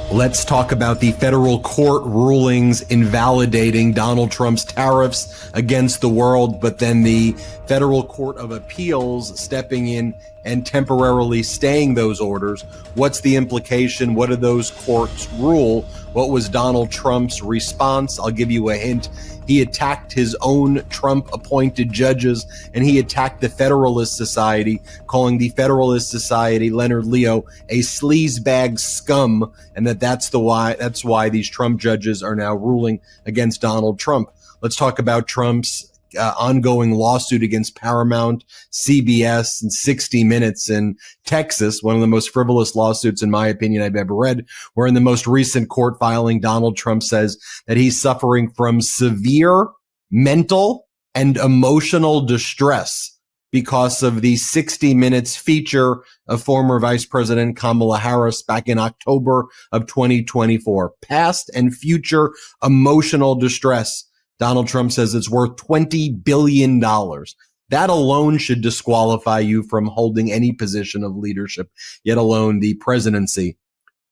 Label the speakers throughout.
Speaker 1: Let's talk about the federal court rulings invalidating Donald Trump's tariffs against the world, but then the Federal Court of Appeals stepping in and temporarily staying those orders. What's the implication? What did those courts rule? What was Donald Trump's response? I'll give you a hint. He attacked his own Trump-appointed judges, and he attacked the Federalist Society, calling the Federalist Society, Leonard Leo, a sleazebag scum, and that's why these Trump judges are now ruling against Donald Trump. Let's talk about Trump's ongoing lawsuit against Paramount, CBS, and 60 Minutes in Texas, one of the most frivolous lawsuits, in my opinion, I've ever read, where in the most recent court filing, Donald Trump says that he's suffering from severe mental and emotional distress because of the 60 Minutes feature of former Vice President Kamala Harris back in October of 2024. Past and future emotional distress. Donald Trump says it's worth $20 billion. That alone should disqualify you from holding any position of leadership, yet alone the presidency.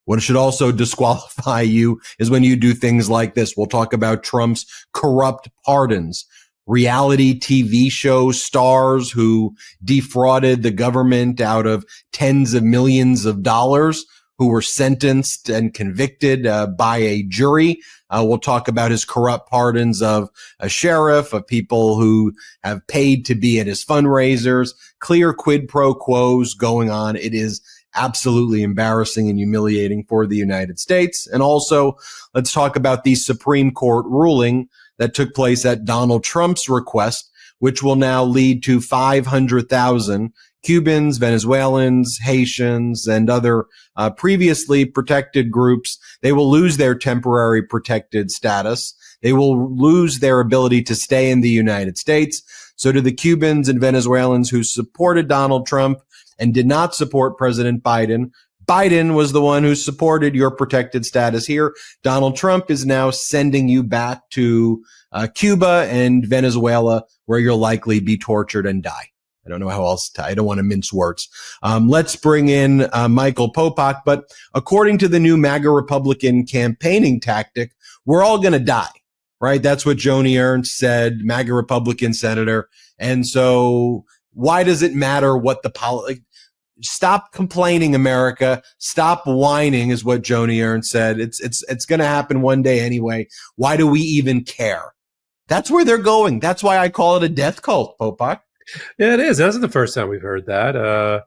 Speaker 1: What should also disqualify you is when you do things like this. We'll talk about Trump's corrupt pardons, reality TV show stars who defrauded the government out of tens of millions of dollars, who were sentenced and convicted by a jury. We'll talk about his corrupt pardons of a sheriff, of people who have paid to be at his fundraisers, clear quid pro quos going on. It is absolutely embarrassing and humiliating for the United States. And also, let's talk about the Supreme Court ruling that took place at Donald Trump's request, which will now lead to 500,000 Cubans, Venezuelans, Haitians, and other previously protected groups. They will lose their temporary protected status. They will lose their ability to stay in the United States. So to the Cubans and Venezuelans who supported Donald Trump and did not support President Biden, Biden was the one who supported your protected status here. Donald Trump is now sending you back to Cuba and Venezuela, where you'll likely be tortured and die. I don't know how else I don't want to mince words. Let's bring in Michael Popok. But according to the new MAGA Republican campaigning tactic, we're all going to die, right? That's what Joni Ernst said, MAGA Republican senator. And so why does it matter what the stop complaining, America. Stop whining is what Joni Ernst said. It's going to happen one day anyway. Why do we even care? That's where they're going. That's why I call it a death cult, Popok.
Speaker 2: Yeah, it is. That's not the first time we've heard that.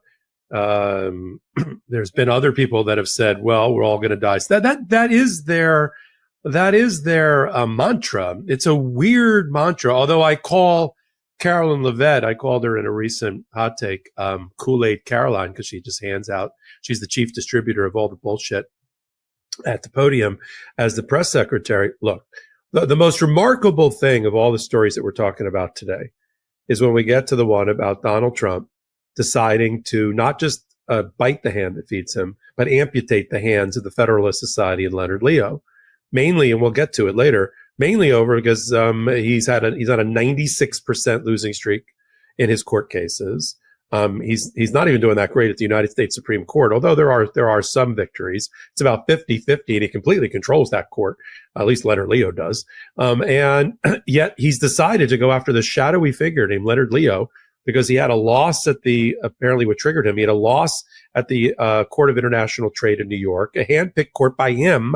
Speaker 2: There's been other people that have said, "Well, we're all going to die." So that is their mantra. It's a weird mantra. Although I call Carolyn Levitt, I called her in a recent hot take, Kool-Aid Caroline, because she just hands out. She's the chief distributor of all the bullshit at the podium as the press secretary. Look, the most remarkable thing of all the stories that we're talking about today is when we get to the one about Donald Trump deciding to not just bite the hand that feeds him, but amputate the hands of the Federalist Society and Leonard Leo, mainly, and we'll get to it later, mainly over because he's on a 96% losing streak in his court cases. He's not even doing that great at the United States Supreme Court, although there are some victories. It's about 50-50, and he completely controls that court. At least Leonard Leo does. And yet he's decided to go after this shadowy figure named Leonard Leo because he had a loss apparently what triggered him. He had a loss at the Court of International Trade in New York, a handpicked court by him,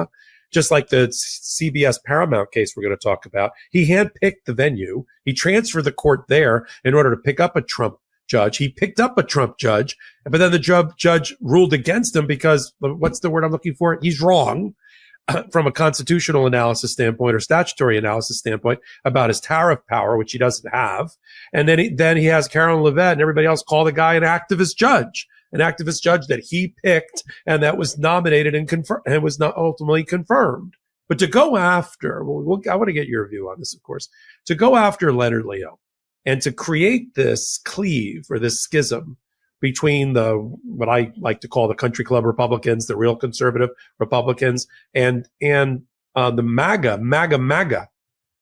Speaker 2: just like the CBS Paramount case we're going to talk about. He handpicked the venue. He transferred the court there in order to pick up a Trump judge. He picked up a Trump judge, but then the judge ruled against him because, what's the word I'm looking for? He's wrong from a constitutional analysis standpoint or statutory analysis standpoint about his tariff power, which he doesn't have. And then he has Carolyn Levitt and everybody else call the guy an activist judge that he picked and that was nominated and was not ultimately confirmed. But to go after, I want to get your view on this, of course, to go after Leonard Leo and to create this cleave or this schism between what I like to call the country club Republicans, the real conservative Republicans, and the MAGA,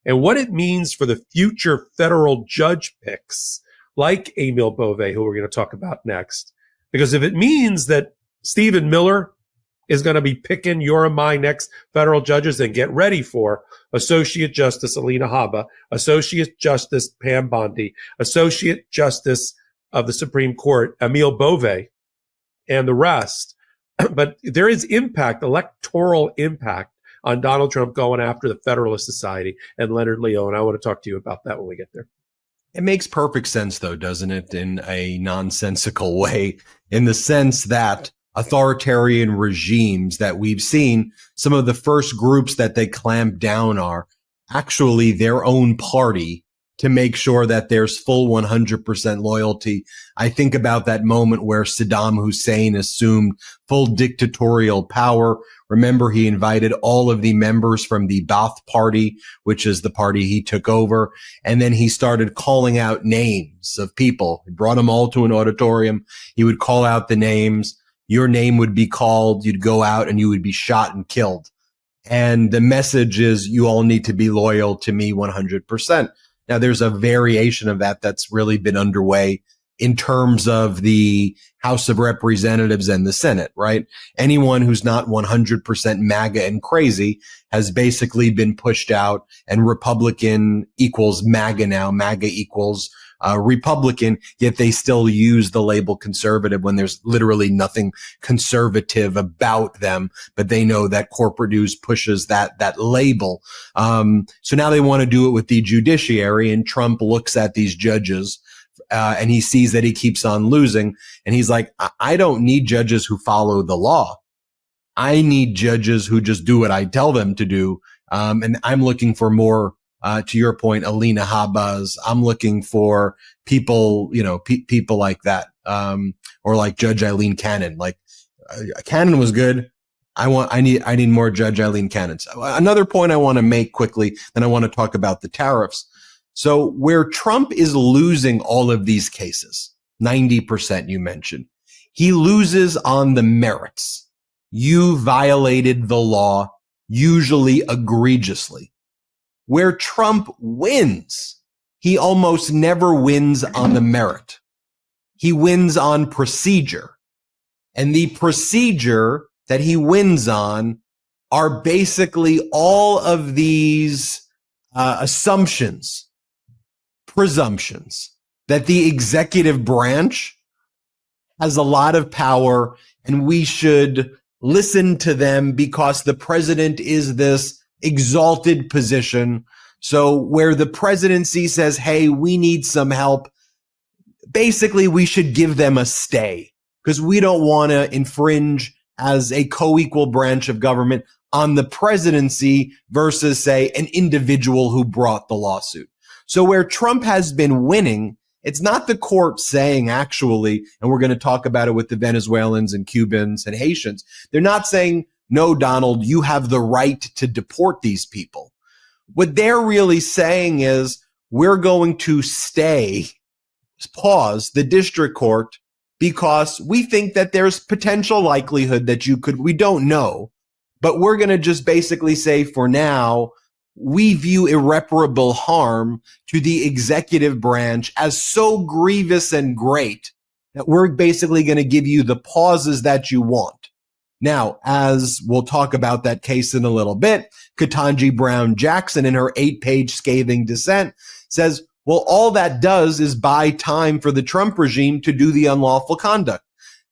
Speaker 2: and what it means for the future federal judge picks, like Emil Bove, who we're going to talk about next. Because if it means that Stephen Miller is going to be picking your and my next federal judges, and get ready for Associate Justice Alina Habba, Associate Justice Pam Bondi, Associate Justice of the Supreme Court Emile Bove, and the rest. But there is impact, electoral impact, on Donald Trump going after the Federalist Society and Leonard Leo. And I want to talk to you about that when we get there.
Speaker 1: It makes perfect sense, though, doesn't it, in a nonsensical way, in the sense that authoritarian regimes that we've seen, some of the first groups that they clamp down are actually their own party to make sure that there's full 100% loyalty. I think about that moment where Saddam Hussein assumed full dictatorial power. Remember, he invited all of the members from the Ba'ath Party, which is the party he took over. And then he started calling out names of people. He brought them all to an auditorium. He would call out the names. Your name would be called. You'd go out and you would be shot and killed. And the message is, you all need to be loyal to me 100%. Now, there's a variation of that that's really been underway in terms of the House of Representatives and the Senate, right? Anyone who's not 100% MAGA and crazy has basically been pushed out, and Republican equals MAGA now. MAGA equals Republican, yet they still use the label conservative when there's literally nothing conservative about them, but they know that corporate news pushes that label. So now they want to do it with the judiciary, and Trump looks at these judges and he sees that he keeps on losing, and he's like, I don't need judges who follow the law. I need judges who just do what I tell them to do. And I'm looking for more, to your point, Alina Habba's. I'm looking for people, people like that, or like Judge Eileen Cannon. Like Cannon was good. I need more Judge Eileen Cannons. Another point I want to make quickly, then I want to talk about the tariffs. So where Trump is losing all of these cases, 90% you mentioned, he loses on the merits. You violated the law, usually egregiously. Where Trump wins, he almost never wins on the merit. He wins on procedure. And the procedure that he wins on are basically all of these assumptions, presumptions that the executive branch has a lot of power and we should listen to them because the president is this exalted position. So where the presidency says, hey, we need some help, basically we should give them a stay because we don't want to infringe as a co-equal branch of government on the presidency versus, say, an individual who brought the lawsuit. So where Trump has been winning, it's not the court saying actually, and we're going to talk about it with the Venezuelans and Cubans and Haitians, they're not saying, no, Donald, you have the right to deport these people. What they're really saying is, we're going to pause the district court because we think that there's potential likelihood that we don't know, but we're going to just basically say for now, we view irreparable harm to the executive branch as so grievous and great that we're basically going to give you the pauses that you want. Now, as we'll talk about that case in a little bit, Ketanji Brown Jackson, in her 8-page scathing dissent, says, well, all that does is buy time for the Trump regime to do the unlawful conduct.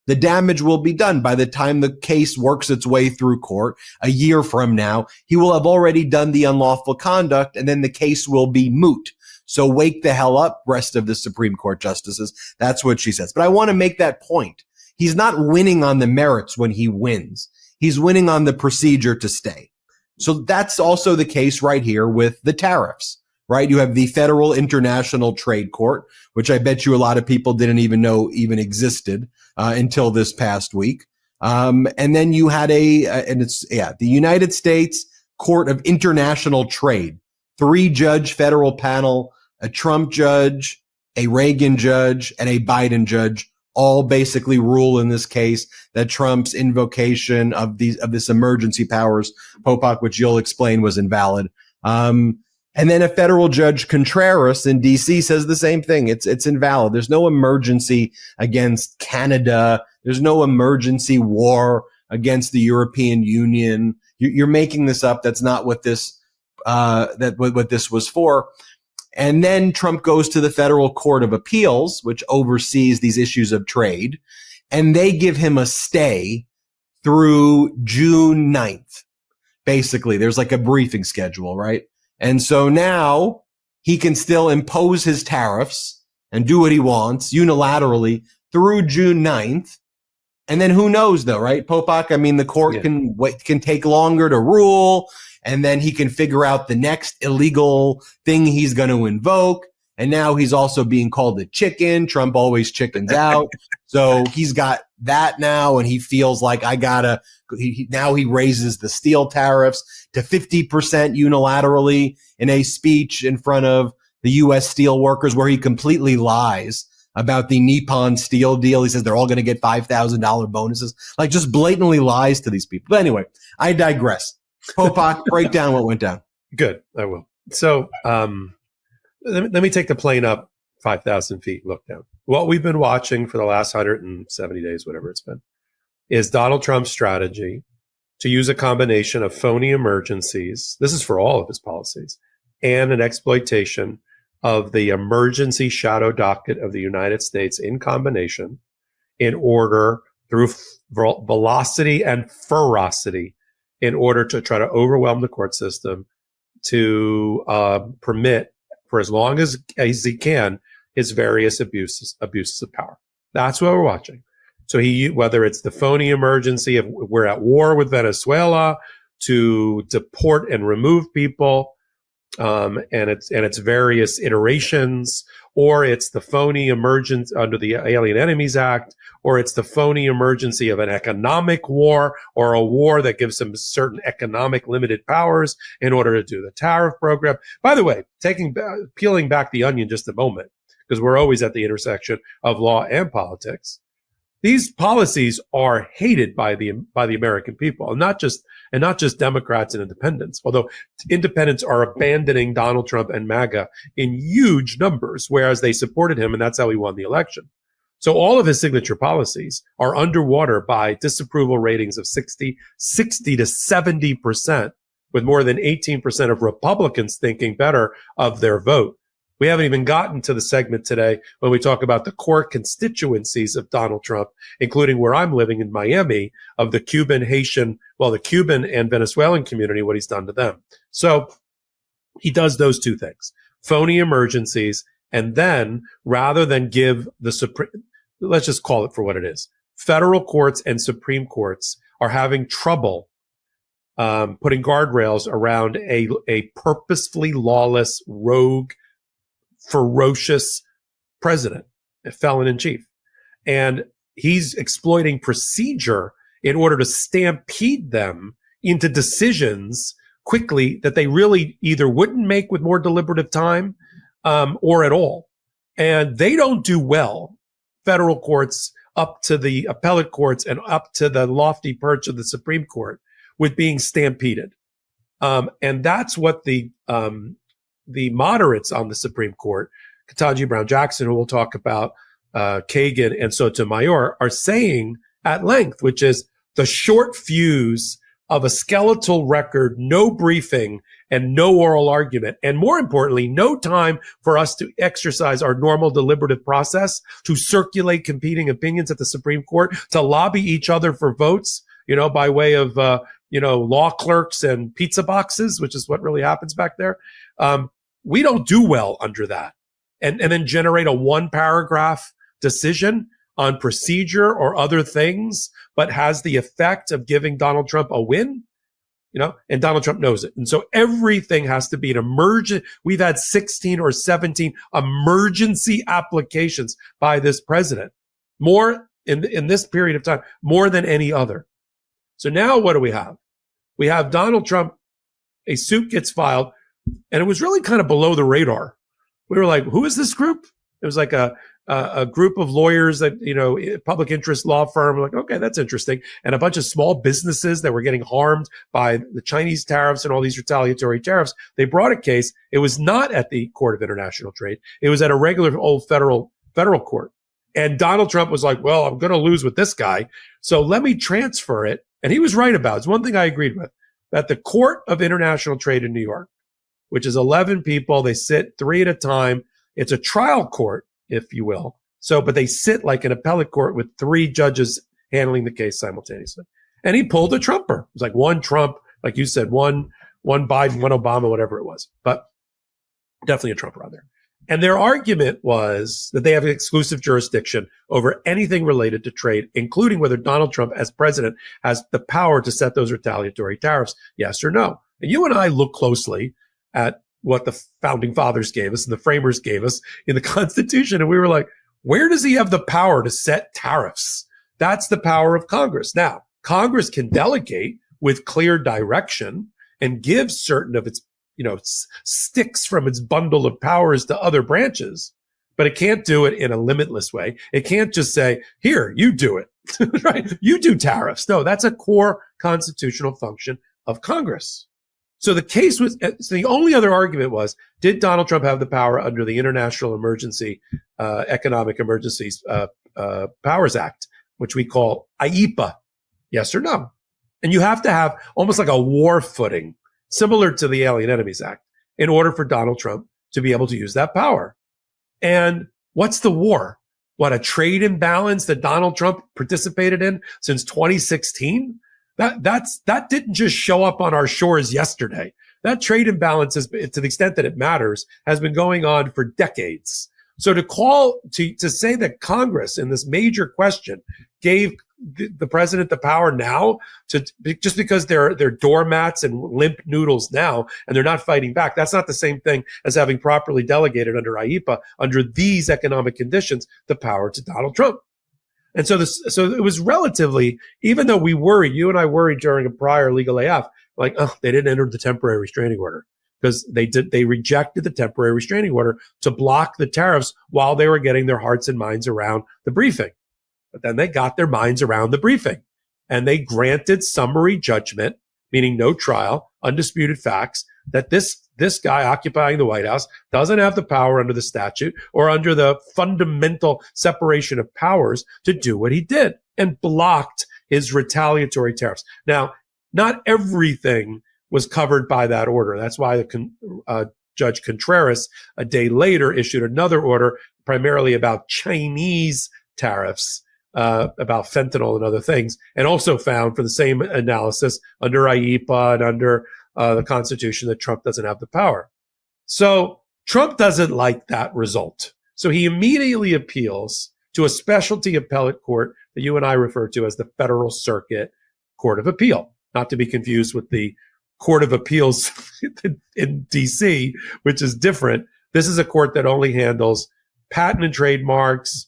Speaker 1: The damage will be done by the time the case works its way through court. A year from now, he will have already done the unlawful conduct, and then the case will be moot. So wake the hell up, rest of the Supreme Court justices. That's what she says. But I want to make that point. He's not winning on the merits when he wins. He's winning on the procedure to stay. So that's also the case right here with the tariffs, right? You have the Federal International Trade Court, which I bet you a lot of people didn't even know even existed until this past week. And then you had the United States Court of International Trade, 3-judge federal panel, a Trump judge, a Reagan judge, and a Biden judge, all basically rule in this case that Trump's invocation of this emergency powers, Popok, which you'll explain, was invalid. And then a federal judge, Contreras in D.C., says the same thing. It's invalid. There's no emergency against Canada. There's no emergency war against the European Union. You're making this up. That's not what this what this was for. And then Trump goes to the Federal Court of Appeals, which oversees these issues of trade, and they give him a stay through June 9th. Basically, there's like a briefing schedule, right? And so now he can still impose his tariffs and do what he wants unilaterally through June 9th. And then who knows though, right? Popok, I mean, the court can take longer to rule, and then he can figure out the next illegal thing he's going to invoke. And now he's also being called a chicken. Trump always chickens out. So he's got that now, and he feels like now he raises the steel tariffs to 50% unilaterally in a speech in front of the U.S. steel workers, where he completely lies about the Nippon steel deal. He says they're all going to get $5,000 bonuses, like just blatantly lies to these people. But anyway, I digress. Popok, break down what went down.
Speaker 2: Good, I will. So let me take the plane up 5,000 feet, look down. What we've been watching for the last 170 days, whatever it's been, is Donald Trump's strategy to use a combination of phony emergencies. This is for all of his policies, and an exploitation of the emergency shadow docket of the United States in combination, in order, through velocity and ferocity, in order to try to overwhelm the court system, to permit, for as long as he can, his various abuses of power. That's what we're watching. So whether it's the phony emergency of we're at war with Venezuela, to deport and remove people, and its various iterations, or it's the phony emergence under the Alien Enemies Act, or it's the phony emergency of an economic war, or a war that gives them certain economic limited powers in order to do the tariff program. By the way, peeling back the onion just a moment, because we're always at the intersection of law and politics. These policies are hated by the American people, and not just Democrats and independents, although independents are abandoning Donald Trump and MAGA in huge numbers, whereas they supported him, and that's how he won the election. So all of his signature policies are underwater by disapproval ratings of 60 to 70%, with more than 18% of Republicans thinking better of their vote. We haven't even gotten to the segment today when we talk about the core constituencies of Donald Trump, including where I'm living in Miami, of the Cuban and Venezuelan community, what he's done to them. So he does those two things, phony emergencies, and then rather than give the Supreme, let's just call it for what it is, federal courts and Supreme Courts are having trouble putting guardrails around a purposefully lawless, rogue, ferocious president, a felon in chief. And he's exploiting procedure in order to stampede them into decisions quickly that they really either wouldn't make with more deliberative time or at all. And they don't do well, federal courts up to the appellate courts and up to the lofty perch of the Supreme Court, with being stampeded. And that's what the moderates on the Supreme Court, Ketanji Brown Jackson, who we'll talk about, Kagan and Sotomayor, are saying at length, which is the short fuse of a skeletal record, no briefing and no oral argument, and more importantly, no time for us to exercise our normal deliberative process, to circulate competing opinions at the Supreme Court, to lobby each other for votes, by way of, law clerks and pizza boxes, which is what really happens back there. We don't do well under that. And then generate a one paragraph decision on procedure or other things, but has the effect of giving Donald Trump a win, and Donald Trump knows it. And so everything has to be an emergent. We've had 16 or 17 emergency applications by this president, more in this period of time, more than any other. So now what do we have? We have Donald Trump, a suit gets filed, and it was really kind of below the radar. We were like, who is this group? It was like a group of lawyers that, public interest law firm. We're like, okay, that's interesting. And a bunch of small businesses that were getting harmed by the Chinese tariffs and all these retaliatory tariffs. They brought a case. It was not at the Court of International Trade. It was at a regular old federal court. And Donald Trump was like, well, I'm going to lose with this guy, so let me transfer it And he was right about, it's one thing I agreed with, that the Court of International Trade in New York, which is 11 people, they sit 3 at a time. It's a trial court, if you will. So, but they sit like an appellate court with 3 judges handling the case simultaneously. And he pulled a Trumper. It was like one Trump, like you said, one Biden, one Obama, whatever it was, but definitely a Trumper on there. And their argument was that they have exclusive jurisdiction over anything related to trade, including whether Donald Trump as president has the power to set those retaliatory tariffs, yes or no. And you and I look closely at what the founding fathers gave us and the framers gave us in the Constitution. And we were like, where does he have the power to set tariffs? That's the power of Congress. Now, Congress can delegate with clear direction and give certain of its, sticks from its bundle of powers to other branches, but it can't do it in a limitless way. It can't just say, here, you do it, right? You do tariffs. No, that's a core constitutional function of Congress. So the case was, so the only other argument was, did Donald Trump have the power under the International Emergency, Economic Emergencies, Powers Act, which we call IEPA? Yes or no? And you have to have almost like a war footing, similar to the Alien Enemies Act, in order for Donald Trump to be able to use that power. And what's the war? What, a trade imbalance that Donald Trump participated in since 2016? That didn't just show up on our shores yesterday. That trade imbalance has been, to the extent that it matters, has been going on for decades. So to say that Congress in this major question gave the president the power now to, just because they're doormats and limp noodles now, and they're not fighting back, that's not the same thing as having properly delegated under IEPA, under these economic conditions, the power to Donald Trump. And so it was relatively, even though you and I worried during a prior legal AF, like, oh, they didn't enter the temporary restraining order because they rejected the temporary restraining order to block the tariffs while they were getting their hearts and minds around the briefing. But then they got their minds around the briefing and they granted summary judgment, meaning no trial, undisputed facts, that this guy occupying the White House doesn't have the power under the statute or under the fundamental separation of powers to do what he did, and blocked his retaliatory tariffs. Now, not everything was covered by that order. That's why Judge Contreras, a day later, issued another order primarily about Chinese tariffs, about fentanyl and other things, and also found for the same analysis under IEPA and under the Constitution that Trump doesn't have the power. So Trump doesn't like that result. So he immediately appeals to a specialty appellate court that you and I refer to as the Federal Circuit Court of Appeal, not to be confused with the Court of Appeals in DC, which is different. This is a court that only handles patent and trademarks,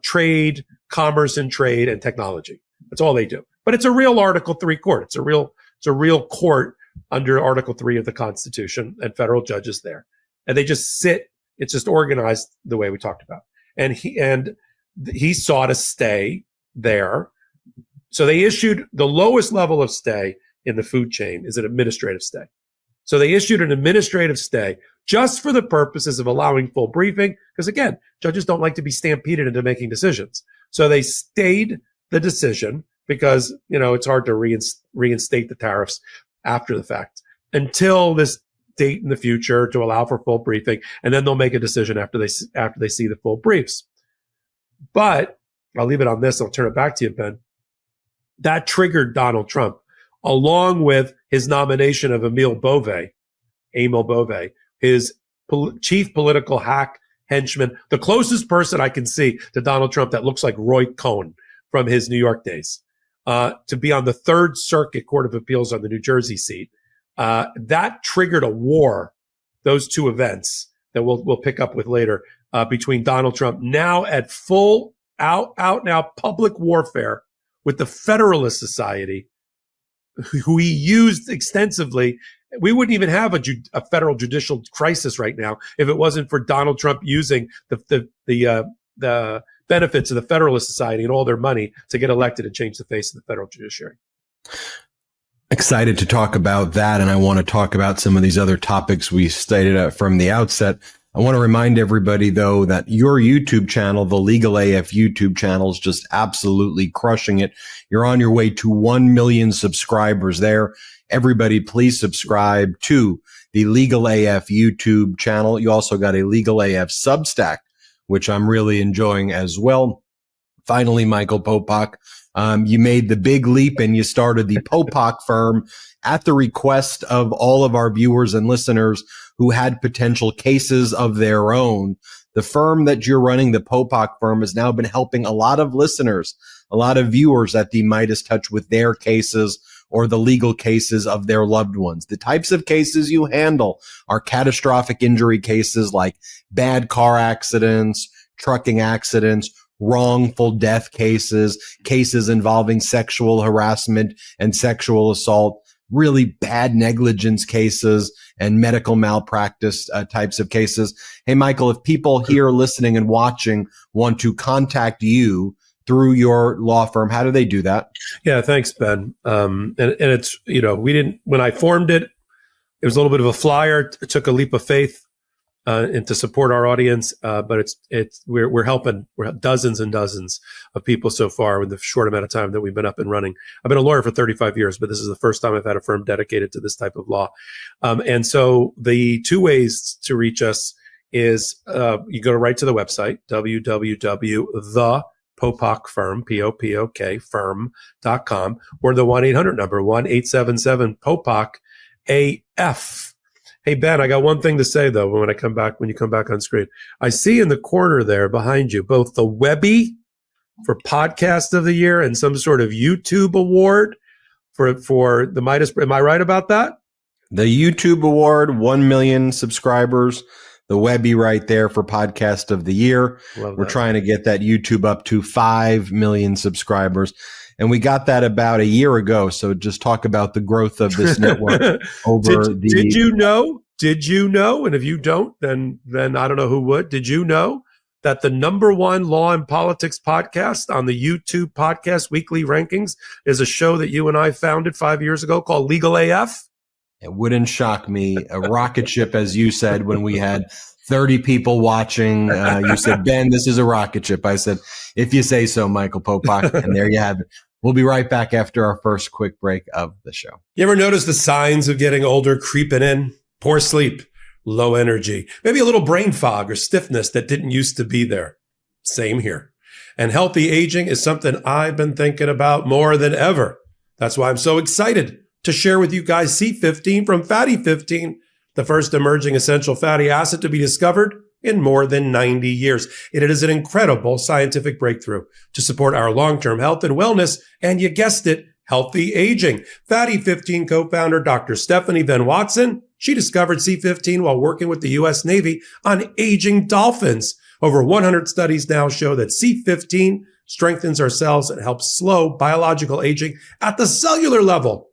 Speaker 2: trade, commerce and trade, and technology. That's all they do. But it's a real Article 3 court. It's a real court under Article 3 of the Constitution, and federal judges there. And they just sit. It's just organized the way we talked about. And he sought a stay there. So they issued the lowest level of stay in the food chain is an administrative stay. So they issued an administrative stay just for the purposes of allowing full briefing. Because again, judges don't like to be stampeded into making decisions. So they stayed the decision because, it's hard to reinstate the tariffs after the fact until this date in the future to allow for full briefing. And then they'll make a decision after they see the full briefs. But I'll leave it on this. I'll turn it back to you, Ben. That triggered Donald Trump, along with his nomination of Emil Bove, his chief political hack henchman, the closest person I can see to Donald Trump that looks like Roy Cohn from his New York days, to be on the Third Circuit Court of Appeals on the New Jersey seat. That triggered a war, those two events that we'll pick up with later, between Donald Trump, now at full out now public warfare with the Federalist Society, who he used extensively. We wouldn't even have a federal judicial crisis right now if it wasn't for Donald Trump using the benefits of the Federalist Society and all their money to get elected and change the face of the federal judiciary.
Speaker 1: Excited to talk about that, and I want to talk about some of these other topics we stated from the outset. I want to remind everybody, though, that your YouTube channel, the Legal AF YouTube channel, is just absolutely crushing it. You're on your way to 1 million subscribers there. Everybody, please subscribe to the Legal AF YouTube channel. You also got a Legal AF Substack, which I'm really enjoying as well. Finally, Michael Popok, you made the big leap and you started the Popok firm at the request of all of our viewers and listeners who had potential cases of their own. The firm that you're running, the Popok firm, has now been helping a lot of listeners, a lot of viewers at the Midas Touch with their cases or the legal cases of their loved ones. The types of cases you handle are catastrophic injury cases like bad car accidents, trucking accidents, wrongful death cases, cases involving sexual harassment and sexual assault, really bad negligence cases and medical malpractice types of cases. Hey, Michael, if people here listening and watching want to contact you through your law firm, how do they do that?
Speaker 2: Yeah, thanks, Ben. And it's, when I formed it, it was a little bit of a flyer. It took a leap of faith and to support our audience. But we're helping dozens and dozens of people so far with the short amount of time that we've been up and running. I've been a lawyer for 35 years, but this is the first time I've had a firm dedicated to this type of law. And so the two ways to reach us is you go right to the website, www.thepopokfirm, P-O-P-O-K, firm.com, or the 1-800 number, 1-877-POPOK-AF. Hey, Ben, I got one thing to say, though, when you come back on screen. I see in the corner there behind you both the Webby for Podcast of the Year and some sort of YouTube award for the Midas. Am I right about that?
Speaker 1: The YouTube award, 1 million subscribers. The Webby right there for Podcast of the Year. We're trying to get that YouTube up to 5 million subscribers. And we got that about a year ago. So just talk about the growth of this network over
Speaker 2: Did you know? And if you don't, then I don't know who would. Did you know that the number one law and politics podcast on the YouTube podcast weekly rankings is a show that you and I founded 5 years ago called Legal AF?
Speaker 1: It wouldn't shock me. A rocket ship, as you said, when we had 30 people watching. You said, Ben, this is a rocket ship. I said, if you say so, Michael Popok. And there you have it. We'll be right back after our first quick break of the show.
Speaker 2: You ever notice the signs of getting older creeping in? Poor sleep, low energy, maybe a little brain fog or stiffness that didn't used to be there. Same here. And healthy aging is something I've been thinking about more than ever. That's why I'm so excited to share with you guys C15 from Fatty 15, the first emerging essential fatty acid to be discovered in more than 90 years. It is an incredible scientific breakthrough to support our long-term health and wellness, and you guessed it, healthy aging. Fatty 15 co-founder Dr. Stephanie Van Watson, she discovered C15 while working with the U.S. Navy on aging dolphins. Over 100 studies now show that C15 strengthens our cells and helps slow biological aging at the cellular level.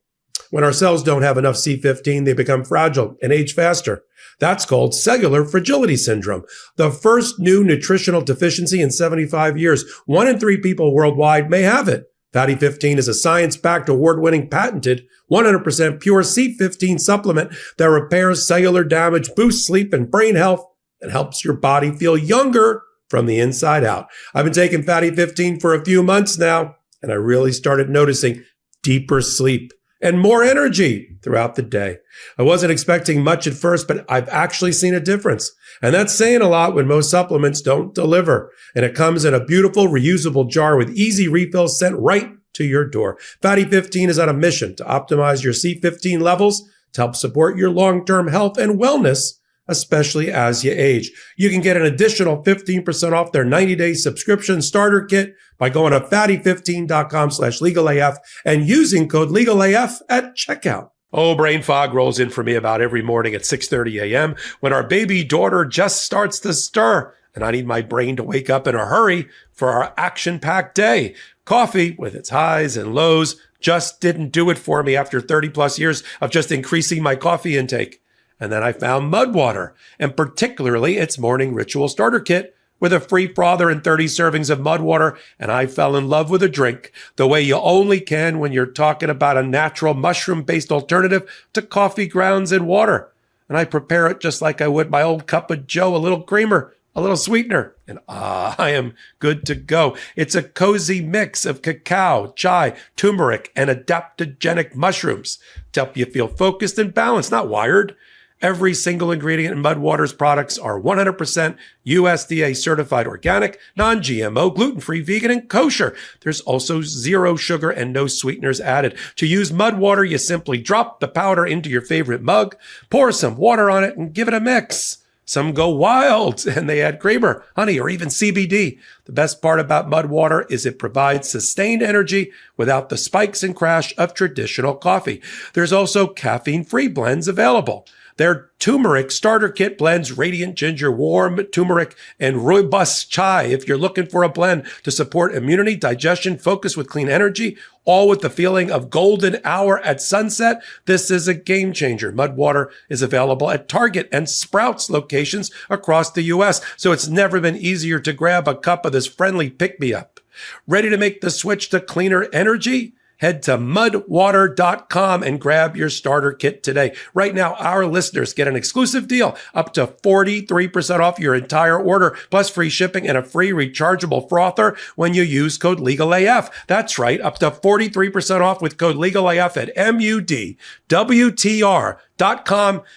Speaker 2: When our cells don't have enough C15, they become fragile and age faster. That's called cellular fragility syndrome, the first new nutritional deficiency in 75 years. 1 in 3 people worldwide may have it. Fatty 15 is a science-backed, award-winning, patented, 100% pure C15 supplement that repairs cellular damage, boosts sleep and brain health, and helps your body feel younger from the inside out. I've been taking Fatty 15 for a few months now, and I really started noticing deeper sleep and more energy throughout the day. I wasn't expecting much at first, but I've actually seen a difference. And that's saying a lot when most supplements don't deliver. And it comes in a beautiful reusable jar with easy refills sent right to your door. Fatty 15 is on a mission to optimize your C15 levels to help support your long-term health and wellness, especially as you age. You can get an additional 15% off their 90-day subscription starter kit by going to fatty15.com/legalaf and using code legalaf at checkout. Oh, brain fog rolls in for me about every morning at 6:30 a.m. when our baby daughter just starts to stir, and I need my brain to wake up in a hurry for our action-packed day. Coffee, with its highs and lows, just didn't do it for me after 30-plus years of just increasing my coffee intake. And then I found Mud Water, and particularly its morning ritual starter kit with a free frother and 30 servings of Mud Water, and I fell in love with a drink the way you only can when you're talking about a natural mushroom-based alternative to coffee grounds and water. and I prepare it just like I would my old cup of Joe, a little creamer, a little sweetener, and I am good to go. It's a cozy mix of cacao, chai, turmeric, and adaptogenic mushrooms to help you feel focused and balanced, not wired. Every single ingredient in Mudwater's products are 100% USDA certified organic, non-GMO, gluten-free, vegan, and kosher. There's also zero sugar and no sweeteners added. To use Mudwater, you simply drop the powder into your favorite mug, pour some water on it, and give it a mix. Some go wild and they add creamer, honey, or even CBD. The best part about Mudwater is it provides sustained energy without the spikes and crash of traditional coffee. There's also caffeine-free blends available. Their turmeric starter kit blends radiant ginger, warm turmeric, and rooibos chai. If you're looking for a blend to support immunity, digestion, focus with clean energy, all with the feeling of golden hour at sunset, this is a game changer. Mudwater is available at Target and Sprouts locations across the U.S., so it's never been easier to grab a cup of this friendly pick-me-up. Ready to make the switch to cleaner energy? Head to mudwater.com and grab your starter kit today. Right now, our listeners get an exclusive deal up to 43% off your entire order, plus free shipping and a free rechargeable frother when you use code LegalAF. That's right, up to 43% off with code LegalAF at MUDWTR.com.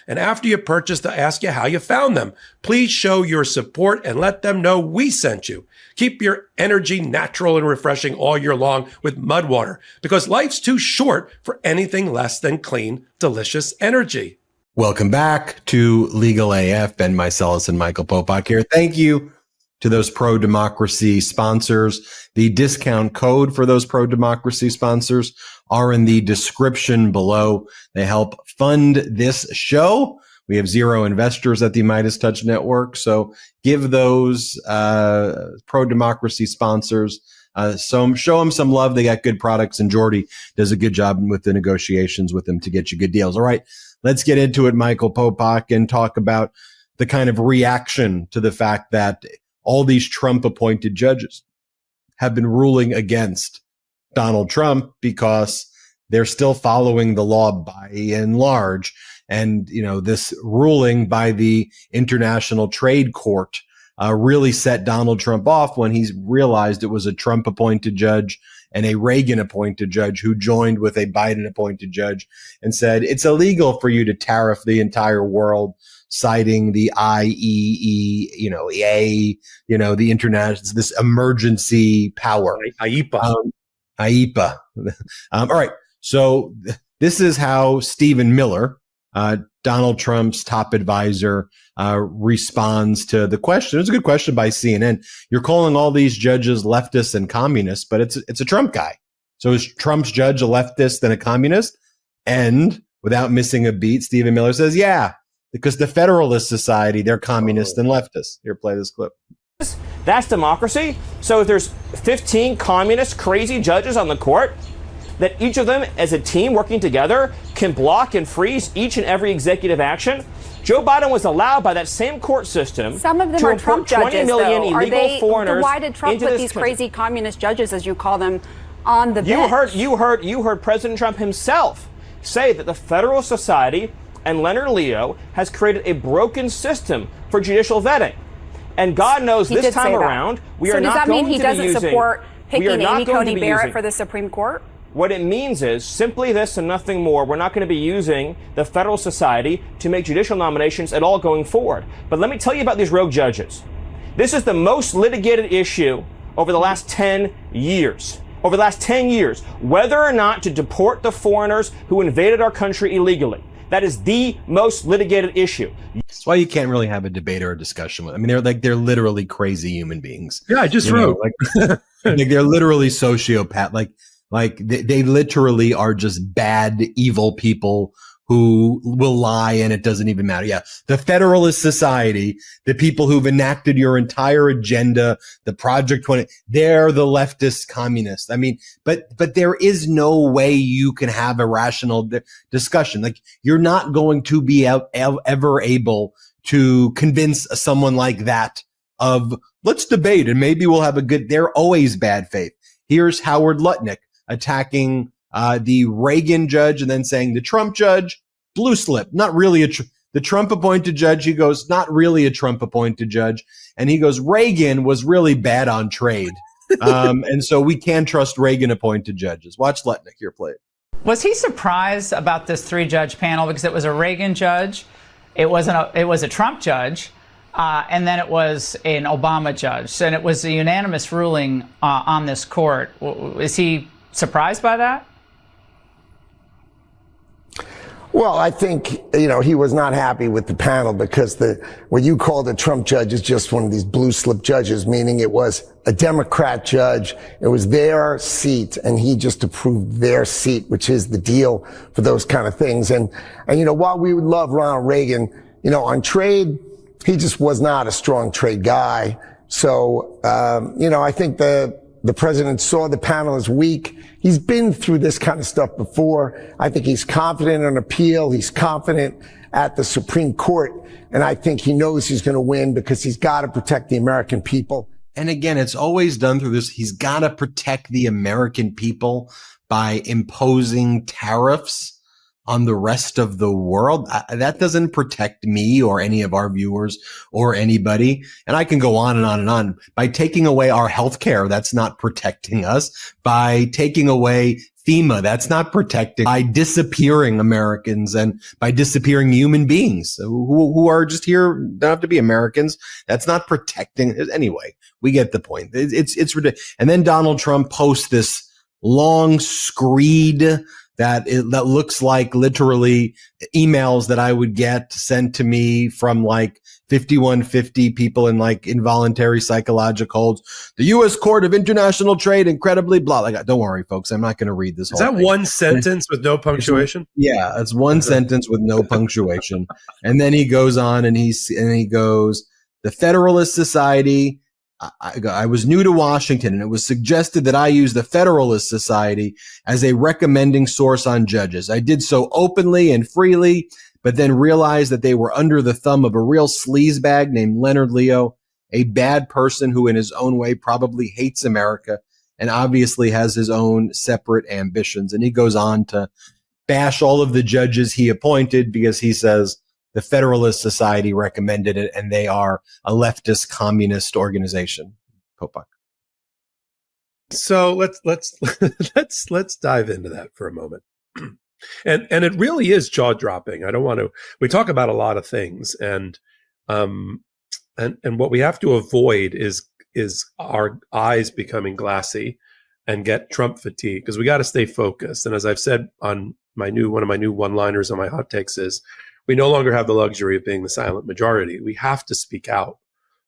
Speaker 2: And after you purchase, they'll ask you how you found them. Please show your support and let them know we sent you. Keep your energy natural and refreshing all year long with Mudwater, because life's too short for anything less than clean, delicious energy.
Speaker 1: Welcome back to Legal AF. Ben Meiselas and Michael Popok here. Thank you to those pro-democracy sponsors. The discount code for those pro-democracy sponsors are in the description below. They help fund this show. We have zero investors at the Midas Touch Network, so give those pro-democracy sponsors show them some love. They got good products, and Jordy does a good job with the negotiations with them to get you good deals. All right, let's get into it, Michael Popok, and talk about the kind of reaction to the fact that all these Trump-appointed judges have been ruling against Donald Trump because they're still following the law by and large. And, you know, this ruling by the International Trade Court really set Donald Trump off when he realized it was a Trump-appointed judge and a Reagan-appointed judge who joined with a Biden-appointed judge and said, it's illegal for you to tariff the entire world, citing the IEEA, the international, this emergency power.
Speaker 2: IEPA.
Speaker 1: IEPA. All right. So this is how Stephen Miller, Donald Trump's top advisor, responds to the question. It's a good question by CNN. You're calling all these judges leftists and communists, but it's a Trump guy. So is Trump's judge a leftist and a communist? And without missing a beat, Stephen Miller says, yeah, because the Federalist Society, they're communist and leftist. Here, play this clip.
Speaker 3: That's democracy. So if there's 15 communist crazy judges on the court, that each of them as a team working together can block and freeze each and every executive action. Joe Biden was allowed by that same court system.
Speaker 4: Some of them are Trump judges,
Speaker 3: 20 million
Speaker 4: though.
Speaker 3: illegal foreigners.
Speaker 4: Why did Trump put these crazy communist judges, as you call them, on the bench?
Speaker 3: You heard President Trump himself say that the Federalist Society and Leonard Leo has created a broken system for judicial vetting. And God knows this time around, we are not going to be using. So does that mean he doesn't support picking Amy Coney Barrett for the Supreme Court? What it means is simply this and nothing more. We're not going to be using the Federal Society to make judicial nominations at all going forward. But let me tell you about these rogue judges. This is the most litigated issue over the last 10 years. Over the last 10 years, whether or not to deport the foreigners who invaded our country illegally. That is the most litigated issue.
Speaker 1: That's why you can't really have a debate or a discussion with them. I mean, they're literally crazy human beings.
Speaker 2: Yeah, I just wrote.
Speaker 1: They're literally sociopath. Like they literally are just bad, evil people who will lie and it doesn't even matter. Yeah. The Federalist Society, the people who've enacted your entire agenda, the Project 20, they're the leftist communists. I mean, but there is no way you can have a rational discussion. Like, you're not going to be ever able to convince someone like that of, let's debate and maybe we'll have a good, they're always bad faith. Here's Howard Lutnick attacking the Reagan judge and then saying the Trump judge, blue slip, not really the Trump appointed judge, he goes, not really a Trump appointed judge. And he goes, Reagan was really bad on trade. And so we can trust Reagan appointed judges. Watch Letnick here play it.
Speaker 5: Was he surprised about this 3-judge panel because it was a Reagan judge, it was a Trump judge, and then it was an Obama judge, and it was a unanimous ruling on this court? Is he surprised by that?
Speaker 6: Well, I think, he was not happy with the panel because what you call the Trump judge is just one of these blue slip judges, meaning it was a Democrat judge. It was their seat, and he just approved their seat, which is the deal for those kind of things. And while we would love Ronald Reagan, on trade, he just was not a strong trade guy. So, I think the president saw the panel as weak. He's been through this kind of stuff before. I think he's confident on appeal. He's confident at the Supreme Court. And I think he knows he's going to win because he's got to protect the American people.
Speaker 1: And again, it's always done through this. He's got to protect the American people by imposing tariffs on the rest of the world. That doesn't protect me or any of our viewers or anybody. And I can go on and on and on. By taking away our health care, that's not protecting us. By taking away FEMA, that's not protecting. By disappearing Americans and by disappearing human beings who are just here, don't have to be Americans. That's not protecting. Anyway, we get the point. It's ridiculous. And then Donald Trump posts this long screed that looks like literally emails that I would get sent to me from like 5150 people in like involuntary psychological holds. The U.S. Court of International Trade, incredibly blah. Like, don't worry, folks. I'm not going to read this.
Speaker 2: Is that one sentence with no punctuation?
Speaker 1: Yeah, it's one sentence with no punctuation. And then he goes on and he goes, the Federalist Society. I was new to Washington, and it was suggested that I use the Federalist Society as a recommending source on judges. I did so openly and freely, but then realized that they were under the thumb of a real sleazebag named Leonard Leo, a bad person who in his own way probably hates America and obviously has his own separate ambitions. And he goes on to bash all of the judges he appointed because he says the Federalist Society recommended it, and they are a leftist communist organization. Popok.
Speaker 2: So let's dive into that for a moment. And it really is jaw dropping. I don't want to. We talk about a lot of things, and what we have to avoid is our eyes becoming glassy and get Trump fatigue, because we got to stay focused. And as I've said on one of my new one-liners on my hot takes is, we no longer have the luxury of being the silent majority. We have to speak out.